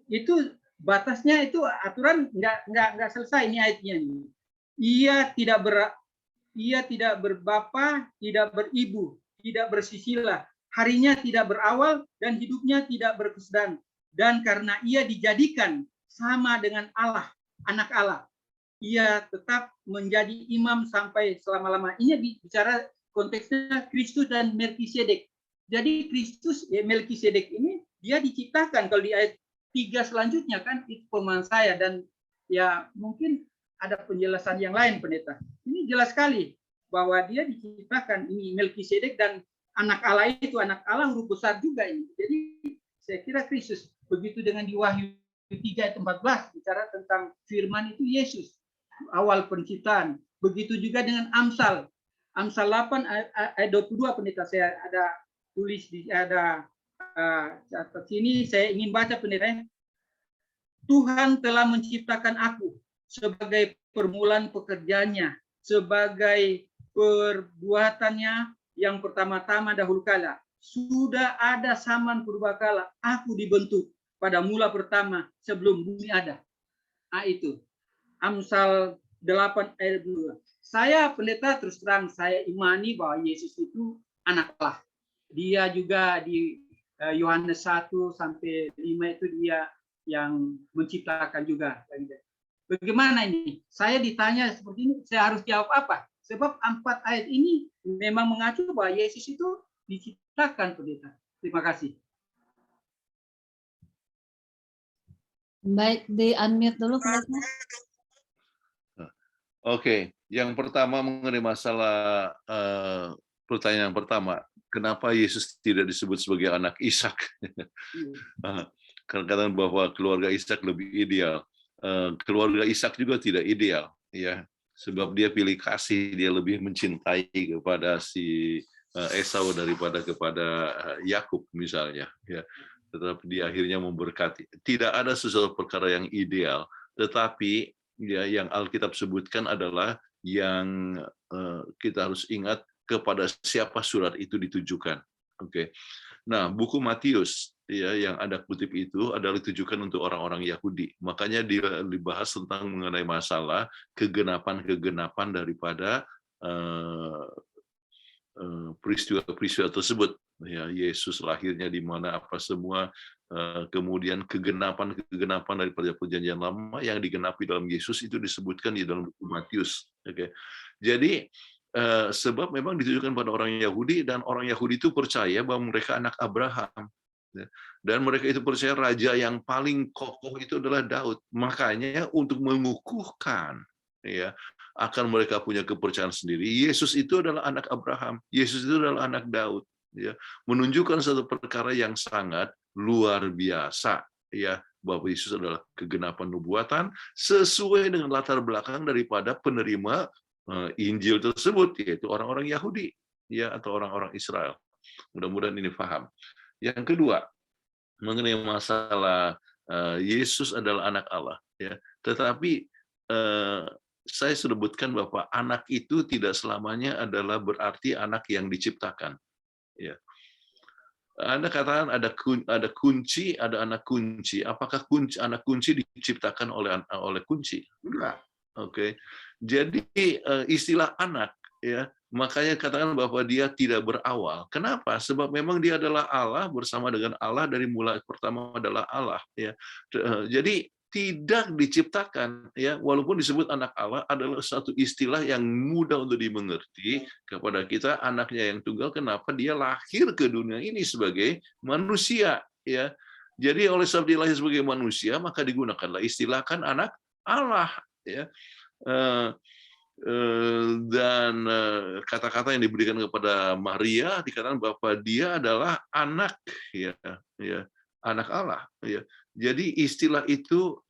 Itu batasnya, itu aturan nggak selesai ini ayatnya. Ia tidak berbapa, tidak beribu, tidak bersusila, harinya tidak berawal dan hidupnya tidak berkesudahan. Dan karena ia dijadikan sama dengan Allah, anak Allah, ia tetap menjadi imam sampai selama-lama. Ini bicara konteksnya Kristus dan Melkisedek. Jadi Kristus, Melkisedek ini dia diciptakan. Kalau di ayat 3 selanjutnya kan itu pemahaman saya, dan ya mungkin ada penjelasan yang lain, pendeta. Ini jelas sekali bahwa dia diciptakan, ini Melkisedek, dan anak Allah itu, anak Allah huruf besar juga ini. Jadi saya kira Kristus. Begitu dengan di Wahyu 3 ayat 14 bicara tentang firman itu Yesus, awal penciptaan. Begitu juga dengan Amsal 8 ayat 22, pendeta, saya ada tulis di ada catat sini, saya ingin baca, pendeta. Tuhan telah menciptakan aku sebagai permulaan pekerjaannya, sebagai perbuatannya yang pertama-tama dahulu kala. Sudah ada zaman purbakala, aku dibentuk pada mula pertama sebelum bumi ada. Itu Amsal 8 ayat 2. Saya, pendeta, terus terang saya imani bahwa Yesus itu anak Allah. Dia juga di Yohanes 1 sampai 5 itu dia yang menciptakan juga. Bagaimana ini? Saya ditanya seperti ini, saya harus jawab apa? Sebab 4 ayat ini memang mengacu bahwa Yesus itu diciptakan, pendeta. Terima kasih. Baik, di unmute dulu, pendeta. Oke, yang pertama mengenai masalah pertanyaan pertama, kenapa Yesus tidak disebut sebagai anak Ishak? Kadang-kadang bahwa keluarga Ishak lebih ideal. Keluarga Ishak juga tidak ideal, ya, sebab dia pilih kasih, dia lebih mencintai kepada si Esau daripada kepada Yakub misalnya, ya. Tetapi dia akhirnya memberkati. Tidak ada sesuatu perkara yang ideal, tetapi ya, yang Alkitab sebutkan adalah yang kita harus ingat kepada siapa surat itu ditujukan. Oke. Nah, buku Matius ya yang ada kutip itu adalah ditujukan untuk orang-orang Yahudi. Makanya dibahas tentang mengenai masalah kegenapan-kegenapan daripada peristiwa-peristiwa tersebut. Ya, Yesus lahirnya di mana, apa semua, kemudian kegenapan daripada perjanjian lama yang digenapi dalam Yesus itu disebutkan di dalam buku Matius. Oke. Jadi sebab memang ditujukan pada orang Yahudi, dan orang Yahudi itu percaya bahwa mereka anak Abraham. Dan mereka itu percaya raja yang paling kokoh itu adalah Daud. Makanya untuk mengukuhkan ya akan mereka punya kepercayaan sendiri, Yesus itu adalah anak Abraham, Yesus itu adalah anak Daud, ya, menunjukkan satu perkara yang sangat luar biasa, ya, bahwa Yesus adalah kegenapan nubuatan sesuai dengan latar belakang daripada penerima Injil tersebut, yaitu orang-orang Yahudi, ya, atau orang-orang Israel. Mudah-mudahan ini paham. Yang kedua, mengenai masalah Yesus adalah anak Allah, ya, tetapi saya sebutkan bahwa anak itu tidak selamanya adalah berarti anak yang diciptakan. Ya. Anda katakan ada kunci, ada anak kunci. Apakah anak kunci diciptakan oleh kunci? Enggak. Oke. Jadi istilah anak, ya, makanya katakan bahwa dia tidak berawal. Kenapa? Sebab memang dia adalah Allah, bersama dengan Allah dari mulai pertama adalah Allah. Ya. Jadi tidak diciptakan, ya, walaupun disebut anak Allah adalah satu istilah yang mudah untuk dimengerti kepada kita, anaknya yang tunggal. Kenapa? Dia lahir ke dunia ini sebagai manusia, ya. Jadi oleh sebab dia lahir sebagai manusia, maka digunakanlah istilah kan anak Allah, ya. Dan kata-kata yang diberikan kepada Maria dikatakan bahwa dia adalah anak, ya, anak Allah, ya. Jadi istilah itu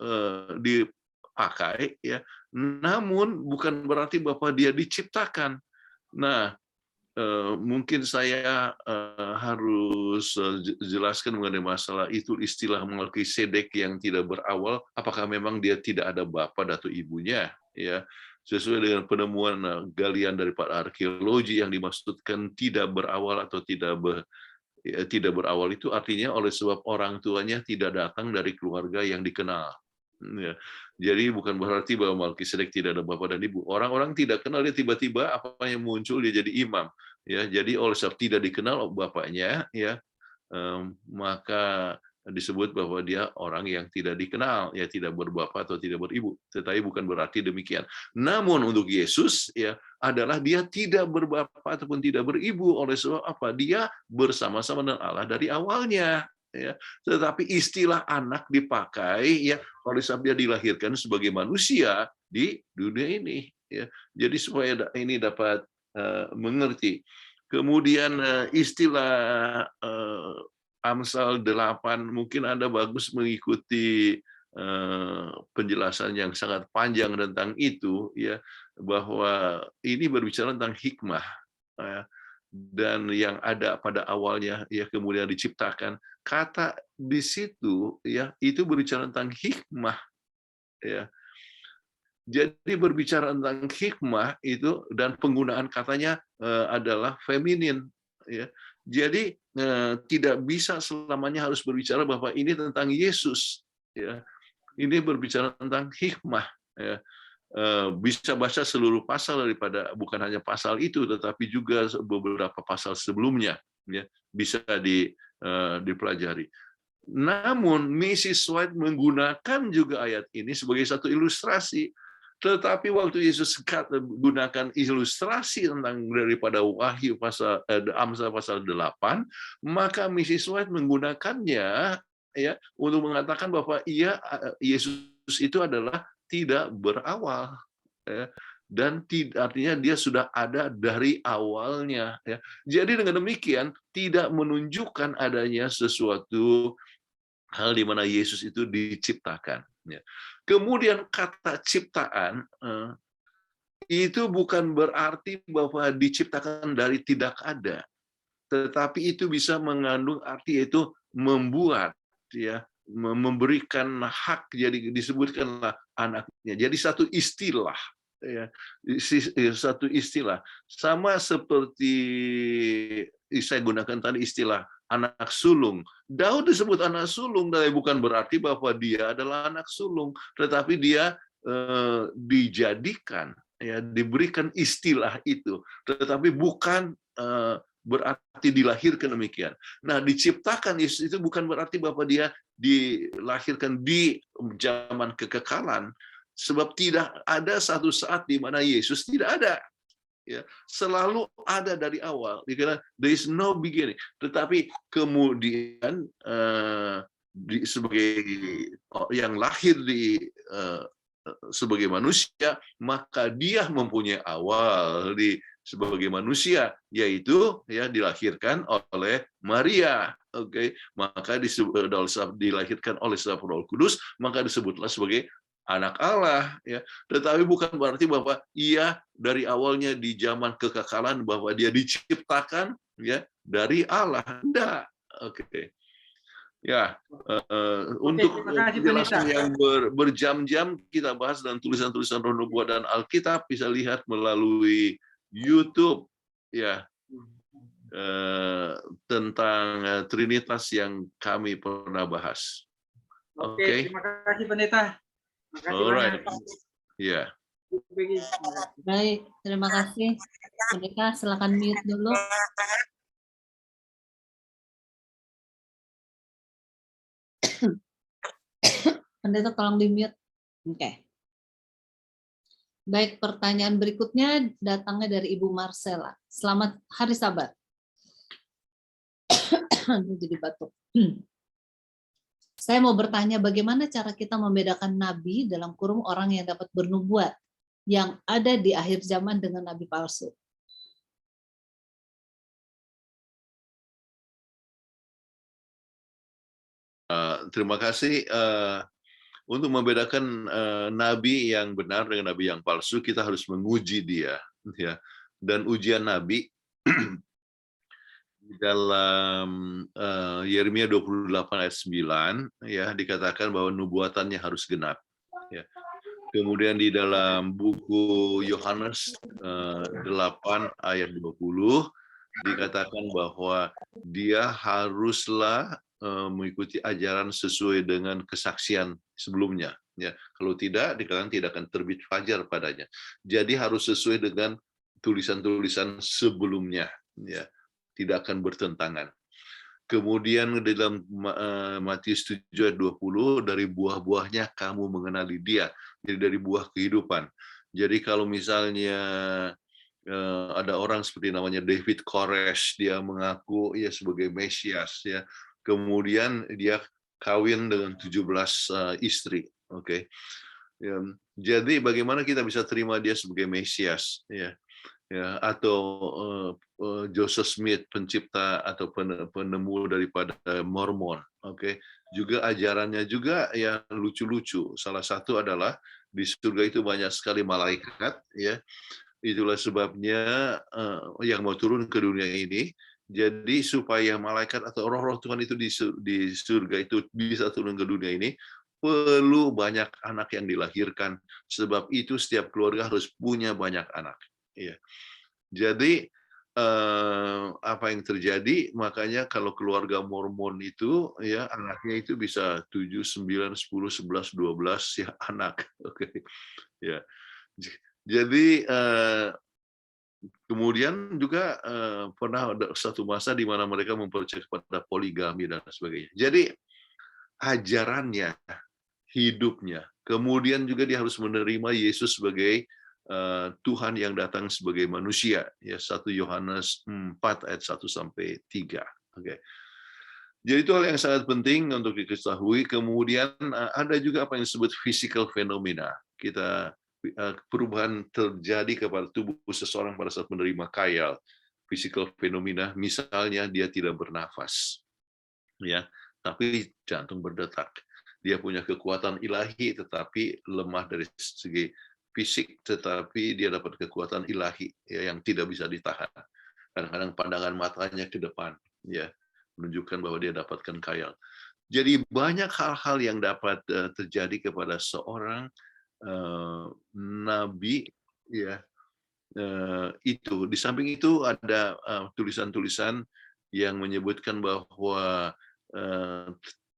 dipakai, ya, namun bukan berarti bahwa dia diciptakan. Nah, mungkin saya harus jelaskan mengenai masalah itu, istilah Melkisedek yang tidak berawal. Apakah memang dia tidak ada bapa atau ibunya? Ya, sesuai dengan penemuan galian daripada arkeologi yang dimaksudkan tidak berawal atau tidak berawal itu artinya oleh sebab orang tuanya tidak datang dari keluarga yang dikenal. Ya. Jadi bukan berarti bahwa Melkisedek tidak ada bapak dan ibu. Orang-orang tidak kenal dia, tiba-tiba apa yang muncul dia jadi imam. ya. Jadi oleh sebab tidak dikenal bapaknya, ya, maka disebut bahwa dia orang yang tidak dikenal, ya, tidak berbapak atau tidak beribu. Tetapi bukan berarti demikian. Namun untuk Yesus, ya, adalah dia tidak berbapak ataupun tidak beribu. Oleh sebab apa? Dia bersama-sama dengan Allah dari awalnya, ya. Tetapi istilah anak dipakai, ya, oleh sebab dia dilahirkan sebagai manusia di dunia ini, ya. Jadi supaya ini dapat mengerti. Kemudian istilah Amsal 8, mungkin Anda bagus mengikuti penjelasan yang sangat panjang tentang itu, ya, bahwa ini berbicara tentang hikmah, ya, dan yang ada pada awalnya, ya, kemudian diciptakan. Kata di situ, ya, itu berbicara tentang hikmah, ya. Jadi berbicara tentang hikmah itu, dan penggunaan katanya adalah feminin, ya. Jadi tidak bisa selamanya harus berbicara bahwa ini tentang Yesus, ya. Ini berbicara tentang hikmah, ya. Bisa baca seluruh pasal daripada, bukan hanya pasal itu, tetapi juga beberapa pasal sebelumnya, ya, bisa dipelajari. Namun Mrs. White menggunakan juga ayat ini sebagai satu ilustrasi. Tetapi waktu Yesus gunakan ilustrasi tentang daripada Wahyu pasal Amsal pasal 8, maka Mrs. White menggunakannya, ya, untuk mengatakan bahwa Yesus itu adalah tidak berawal, ya, dan artinya dia sudah ada dari awalnya, ya. Jadi dengan demikian tidak menunjukkan adanya sesuatu hal di mana Yesus itu diciptakan, ya. Kemudian kata ciptaan itu bukan berarti bahwa diciptakan dari tidak ada, tetapi itu bisa mengandung arti yaitu membuat, ya, memberikan hak, jadi disebutkanlah anaknya. Jadi satu istilah, ya, satu istilah, sama seperti saya gunakan tadi istilah anak sulung. Daud disebut anak sulung, tapi bukan berarti bahwa dia adalah anak sulung, tetapi dia dijadikan, ya, diberikan istilah itu, tetapi bukan berarti dilahirkan demikian. Nah, diciptakan Yesus itu bukan berarti bahwa dia dilahirkan di zaman kekekalan, sebab tidak ada satu saat di mana Yesus tidak ada. Ya, selalu ada dari awal. Dikira there is no beginning. Tetapi kemudian sebagai yang lahir sebagai manusia, maka dia mempunyai awal sebagai manusia, yaitu, ya, dilahirkan oleh Maria. Oke, maka dilahirkan oleh sebab Roh Kudus, maka disebutlah sebagai anak Allah, ya. Tetapi bukan berarti bahwa ia dari awalnya di zaman kekekalan bahwa dia diciptakan, ya, dari Allah. Tidak. Oke. Ya, untuk penjelasan yang berjam-jam kita bahas dan tulisan-tulisan Roh Nubuat dan Alkitab bisa lihat melalui YouTube, ya, tentang Trinitas yang kami pernah bahas. Oke. Terima kasih Pendeta. Alright. Ya. Baik, terima kasih. Pendeta, silakan mute dulu. Pendeta tolong di-mute. Oke. Baik, pertanyaan berikutnya datangnya dari Ibu Marcella. Selamat Hari Sabat. Jadi batuk. Saya mau bertanya bagaimana cara kita membedakan nabi dalam kurung orang yang dapat bernubuat yang ada di akhir zaman dengan nabi palsu. Terima kasih. Untuk membedakan nabi yang benar dengan nabi yang palsu, kita harus menguji dia, ya. Dan ujian nabi dalam Yeremia 28 ayat 9, ya, dikatakan bahwa nubuatannya harus genap, ya. Kemudian di dalam buku Yohanes 8 ayat 20 dikatakan bahwa dia haruslah mengikuti ajaran sesuai dengan kesaksian sebelumnya, ya. Kalau tidak, dikatakan tidak akan terbit fajar padanya. Jadi harus sesuai dengan tulisan-tulisan sebelumnya, ya, tidak akan bertentangan. Kemudian dalam Matius 7 ayat 20, dari buah-buahnya kamu mengenali dia. Jadi dari buah kehidupan. Jadi kalau misalnya ada orang seperti namanya David Koresh, dia mengaku ya sebagai Mesias, ya. Kemudian dia kawin dengan 17 istri, oke. Ya, jadi bagaimana kita bisa terima dia sebagai Mesias, ya? Ya, atau Joseph Smith, pencipta atau penemu daripada Mormon, oke. Juga ajarannya juga ya lucu-lucu. Salah satu adalah di surga itu banyak sekali malaikat, ya. Itulah sebabnya yang mau turun ke dunia ini. Jadi supaya malaikat atau roh-roh Tuhan itu di surga itu bisa turun ke dunia ini, perlu banyak anak yang dilahirkan. Sebab itu setiap keluarga harus punya banyak anak. Ya. Jadi apa yang terjadi? Makanya kalau keluarga Mormon itu ya anaknya itu bisa 7, 9, 10, 11, 12 ya anak. Oke. Ya. Jadi kemudian juga pernah ada satu masa di mana mereka mempercayai kepada poligami dan sebagainya. Jadi ajarannya, hidupnya, kemudian juga dia harus menerima Yesus sebagai Tuhan yang datang sebagai manusia, ya 1 Yohanes 4 ayat 1 sampai 3. Oke. Jadi itu hal yang sangat penting untuk diketahui. Kemudian ada juga apa yang disebut physical phenomena. Perubahan terjadi kepada tubuh seseorang pada saat menerima khayal. Physical phenomena, misalnya dia tidak bernafas, ya, tapi jantung berdetak. Dia punya kekuatan ilahi, tetapi lemah dari segi fisik, tetapi dia dapat kekuatan ilahi ya, yang tidak bisa ditahan. Kadang-kadang pandangan matanya ke depan, ya, menunjukkan bahwa dia dapatkan khayal. Jadi banyak hal-hal yang dapat terjadi kepada seorang nabi, ya. Itu di samping itu ada tulisan-tulisan yang menyebutkan bahwa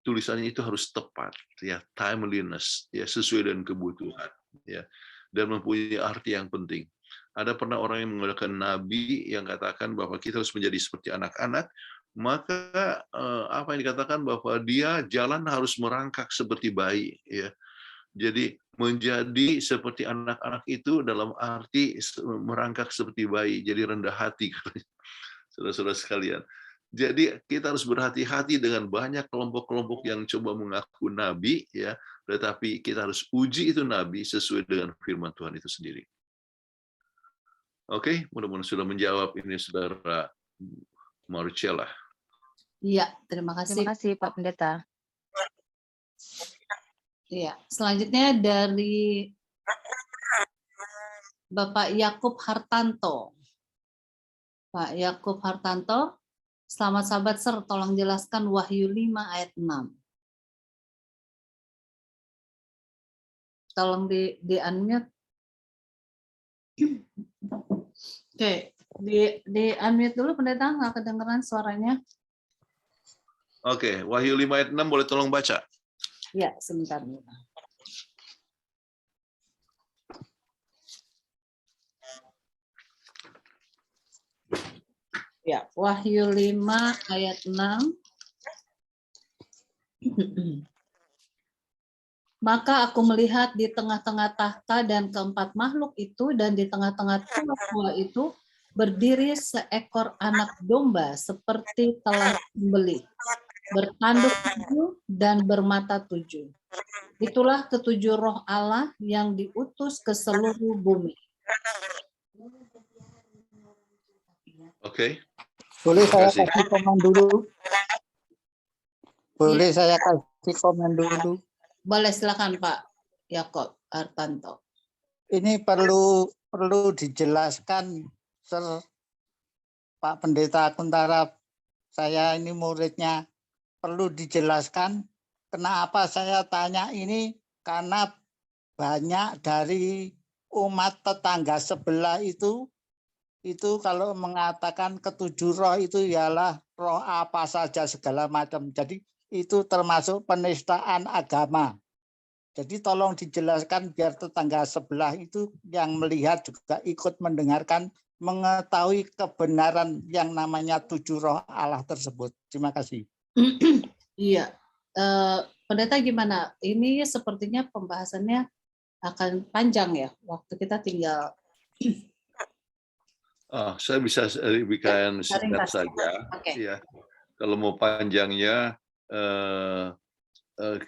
tulisannya itu harus tepat, ya, timeliness, ya, sesuai dengan kebutuhan, ya, dan mempunyai arti yang penting. Ada pernah orang yang menggunakan nabi yang katakan bahwa kita harus menjadi seperti anak-anak, maka apa yang dikatakan bahwa dia jalan harus merangkak seperti bayi, ya. Jadi menjadi seperti anak-anak itu dalam arti merangkak seperti bayi, jadi rendah hati, saudara-saudara sekalian. Jadi kita harus berhati-hati dengan banyak kelompok-kelompok yang coba mengaku nabi, ya, tetapi kita harus uji itu nabi sesuai dengan firman Tuhan itu sendiri. Oke, mudah-mudahan sudah menjawab ini saudara Marcella. Iya, terima kasih. Terima kasih Pak Pendeta. Iya, selanjutnya dari Bapak Yakub Hartanto. Pak Yakub Hartanto, selamat sahabat Ser, tolong jelaskan Wahyu 5 ayat 6. Tolong di-unmute. Oke, di-unmute dulu pendeta, nggak kedengeran suaranya. Oke, Wahyu 5 ayat 6 boleh tolong baca? Ya, sebentar. Ya, Wahyu 5 ayat 6. Maka aku melihat di tengah-tengah tahta dan keempat makhluk itu, dan di tengah-tengah tua-tua itu berdiri seekor anak domba seperti telah sembelih, bertanduk 7 dan bermata 7. Itulah ketujuh roh Allah yang diutus ke seluruh bumi. Oke. Boleh Terima saya kasih. kasih komen dulu? Boleh saya kasih komen dulu? Boleh, silakan Pak Yakob Hartanto. Ini perlu dijelaskan, Sir, Pak Pendeta Kuntara, saya ini muridnya, perlu dijelaskan kenapa saya tanya ini, karena banyak dari umat tetangga sebelah itu kalau mengatakan ketujuh roh itu ialah roh apa saja segala macam. Jadi itu termasuk penistaan agama. Jadi tolong dijelaskan biar tetangga sebelah itu yang melihat juga ikut mendengarkan mengetahui kebenaran yang namanya 7 roh Allah tersebut. Terima kasih. Iya, Pendeta gimana? Ini sepertinya pembahasannya akan panjang ya. Waktu kita tinggal Saya bisa berikan singkat ringkas. saja. Oke. Ya, kalau mau panjangnya,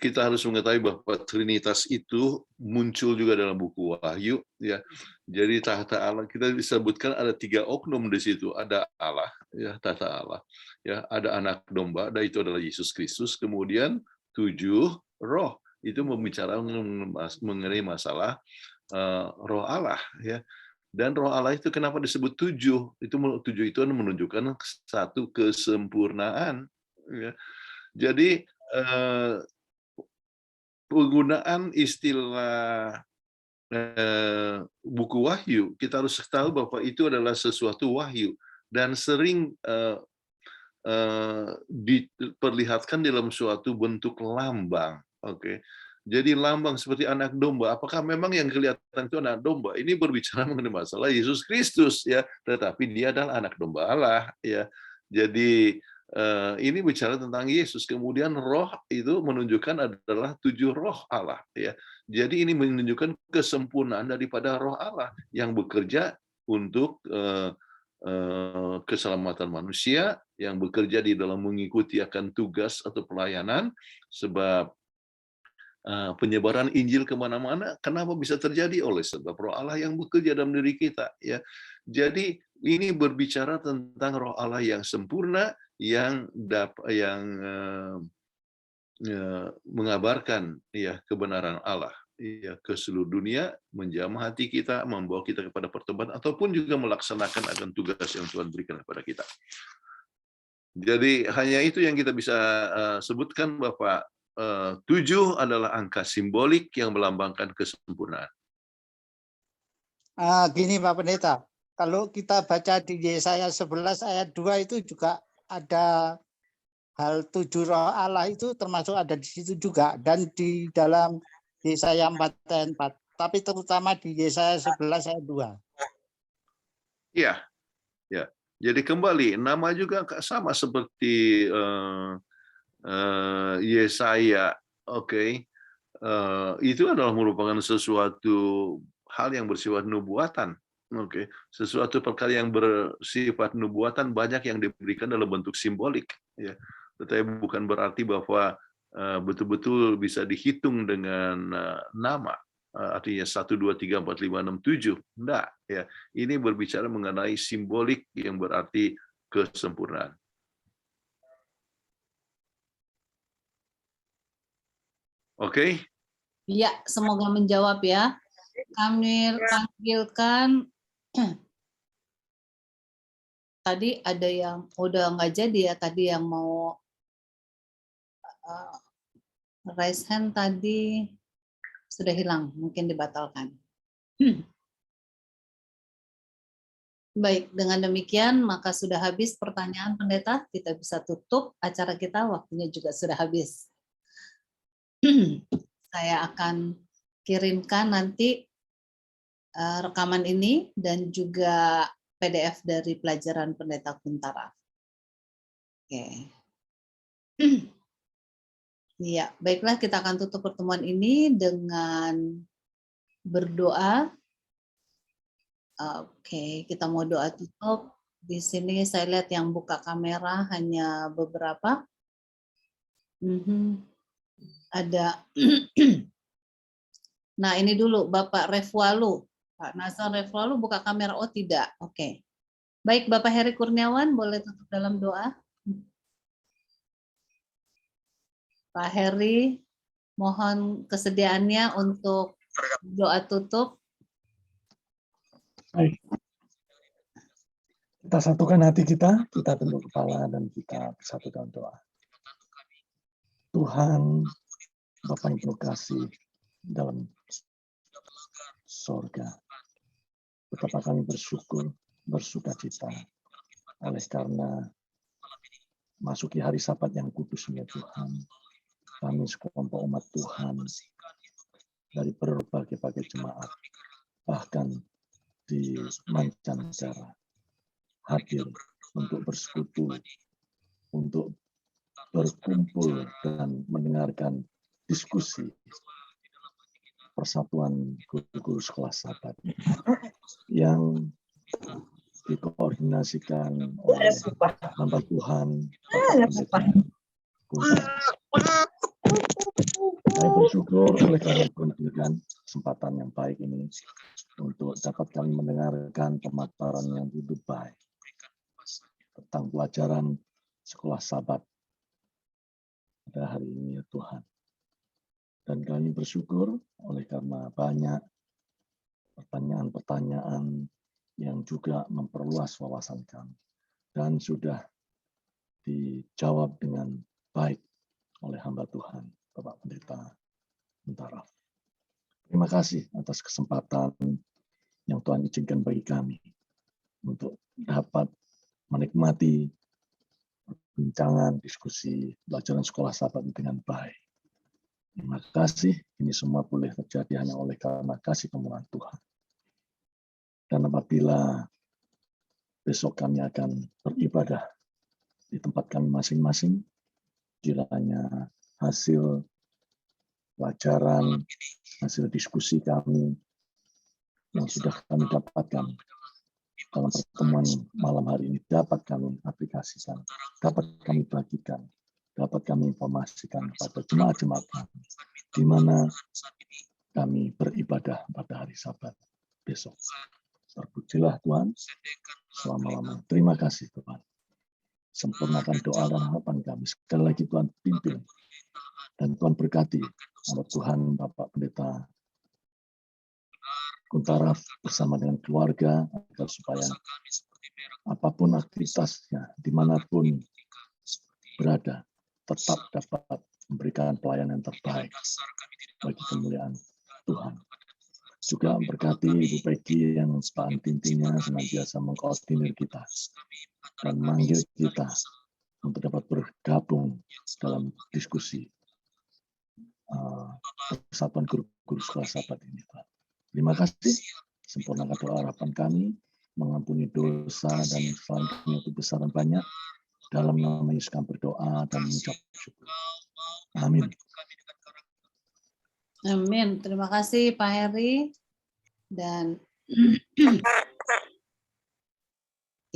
kita harus mengetahui bahwa Trinitas itu muncul juga dalam buku Wahyu. Ya, jadi tahta Allah kita disebutkan ada 3 oknum di situ. Ada Allah, ya tahta Allah. Ya, ada anak domba, dan itu adalah Yesus Kristus. Kemudian 7 roh itu membicarakan mengenai masalah roh Allah. Ya. Dan roh Allah itu kenapa disebut 7? Itu 7 itu menunjukkan satu kesempurnaan. Ya. Jadi penggunaan istilah buku Wahyu, kita harus tahu bahwa itu adalah sesuatu wahyu dan sering diperlihatkan dalam suatu bentuk lambang. Oke. Jadi lambang seperti anak domba, apakah memang yang kelihatan itu anak domba? Ini berbicara mengenai masalah Yesus Kristus ya, tetapi dia adalah anak domba Allah ya. Jadi ini bicara tentang Yesus. Kemudian roh itu menunjukkan adalah 7 roh Allah ya. Jadi ini menunjukkan kesempurnaan daripada roh Allah yang bekerja untuk keselamatan manusia, yang bekerja di dalam mengikuti akan tugas atau pelayanan, sebab penyebaran Injil kemana-mana, kenapa bisa terjadi? Oleh sebab roh Allah yang bekerja dalam diri kita. Ya, jadi ini berbicara tentang roh Allah yang sempurna, yang mengabarkan ya kebenaran Allah ya ke seluruh dunia, menjamah hati kita, membawa kita kepada pertobatan, ataupun juga melaksanakan akan tugas yang Tuhan berikan kepada kita. Jadi hanya itu yang kita bisa sebutkan, Bapak. 7 adalah angka simbolik yang melambangkan kesempurnaan. Gini Pak Pendeta, kalau kita baca di Yesaya 11 ayat 2 itu juga ada hal 7 roh Allah itu termasuk ada di situ juga, dan di dalam Yesaya 4 ayat 4, tapi terutama di Yesaya 11 ayat 2. Iya, ya. Jadi kembali nama juga sama seperti Yesaya, oke. Itu adalah merupakan sesuatu hal yang bersifat nubuatan, oke. Sesuatu perkara yang bersifat nubuatan banyak yang diberikan dalam bentuk simbolik, ya. Tetapi bukan berarti bahwa betul-betul bisa dihitung dengan nama, artinya 1, 2, 3, 4, 5, 6, 7. Enggak, ya. Ini berbicara mengenai simbolik yang berarti kesempurnaan. Oke. Iya, semoga menjawab ya. Kami panggilkan tadi ada yang udah nggak jadi ya, tadi yang mau raise hand tadi sudah hilang, mungkin dibatalkan. Baik, dengan demikian maka sudah habis pertanyaan Pendeta, kita bisa tutup acara kita, waktunya juga sudah habis. Saya akan kirimkan nanti rekaman ini dan juga PDF dari pelajaran Pendeta Kuntara. Oke. Ya, baiklah, kita akan tutup pertemuan ini dengan berdoa. Oke, kita mau doa tutup. Di sini saya lihat yang buka kamera hanya beberapa. Ada. Nah, ini dulu Bapak Refwalu. Pak Nazar Refwalu buka kamera. Oh, tidak. Oke. Baik, Bapak Heri Kurniawan boleh tutup dalam doa. Pak Heri, mohon kesediaannya untuk doa tutup. Baik. Kita satukan hati kita tunduk kepala dan kita bersatu dalam doa. Tuhan, Bapa yang penuh kasih dalam sorga, betapa kami bersyukur, bersukacita oleh karena masuki hari Sabat yang kudus ya Tuhan. Kami sekelompok umat Tuhan dari berbagai jemaat, bahkan di mancanegara, hadir, untuk bersekutu, untuk berkumpul dan mendengarkan diskusi persatuan guru-guru sekolah Sabat yang dikoordinasikan oleh hamba Tuhan Bapak Pendeta. Saya bersyukur oleh karena Tuhan berikan kesempatan yang baik ini untuk dapat kami mendengarkan pemaparan yang begitu baik tentang pelajaran sekolah Sabat pada hari ini ya Tuhan. Dan kami bersyukur oleh karena banyak pertanyaan-pertanyaan yang juga memperluas wawasan kami dan sudah dijawab dengan baik oleh hamba Tuhan Bapak Pendeta Muntaraf. Terima kasih atas kesempatan yang Tuhan izinkan bagi kami untuk dapat menikmati perbincangan, diskusi, pelajaran sekolah Sabat dengan baik. Terima kasih, ini semua boleh terjadi hanya oleh karena kasih kemurahan Tuhan. Dan apabila besok kami akan beribadah di tempat kami masing-masing, kiranya hasil pelajaran, hasil diskusi kami yang sudah kami dapatkan dalam pertemuan malam hari ini dapat kami aplikasikan, dapat kami bagikan, dapat kami informasikan kepada jemaat-jemaat kami, di mana kami beribadah pada hari Sabat besok. Terpujilah Tuhan selama-lamanya. Terima kasih Tuhan. Sempurnakan doa dan harapan kami. Sekali lagi Tuhan pimpin dan Tuhan berkati oleh Tuhan Bapak Pendeta Muntaraf bersama dengan keluarga agar supaya apapun aktivitasnya, dimanapun berada, tetap dapat memberikan pelayanan yang terbaik bagi kemuliaan Tuhan. Juga berkati Ibu Peggy yang sepantintinya senantiasa mengkoordinir kita dan manggil kita untuk dapat bergabung dalam diskusi persatuan guru-guru sekolah Sabat ini. Terima kasih. Sempurnakan doa harapan kami, mengampuni dosa dan kesalahan kami yang besar dan banyak. Dalam nama Yesus kami berdoa dan mengucap syukur. Amin. Amin. Terima kasih Pak Heri. Dan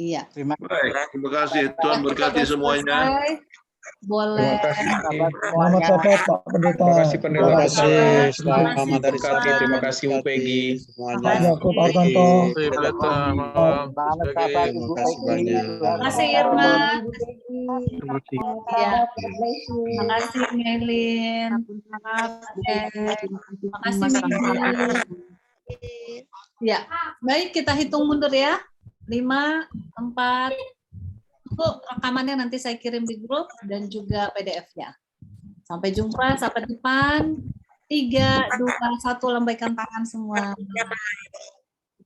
iya. Terima kasih. Tuhan berkati semuanya. Boleh. Selamat Sabat Pak Pendeta. Terima kasih Pendeta. Terima kasih. Selamat dari Sabat. Terima kasih Bu Peggy. Pak Yakub Artanto. Selamat Sabat Ibu Peggy. Terima kasih Irma. Ya. Terima kasih Melin. Terima kasih Melin. Ya, baik kita hitung mundur ya. 5, 4. Untuk rekamannya nanti saya kirim di grup dan juga PDF-nya. Sampai jumpa, sampai depan. 3, 2, 1, lambaikan tangan semua.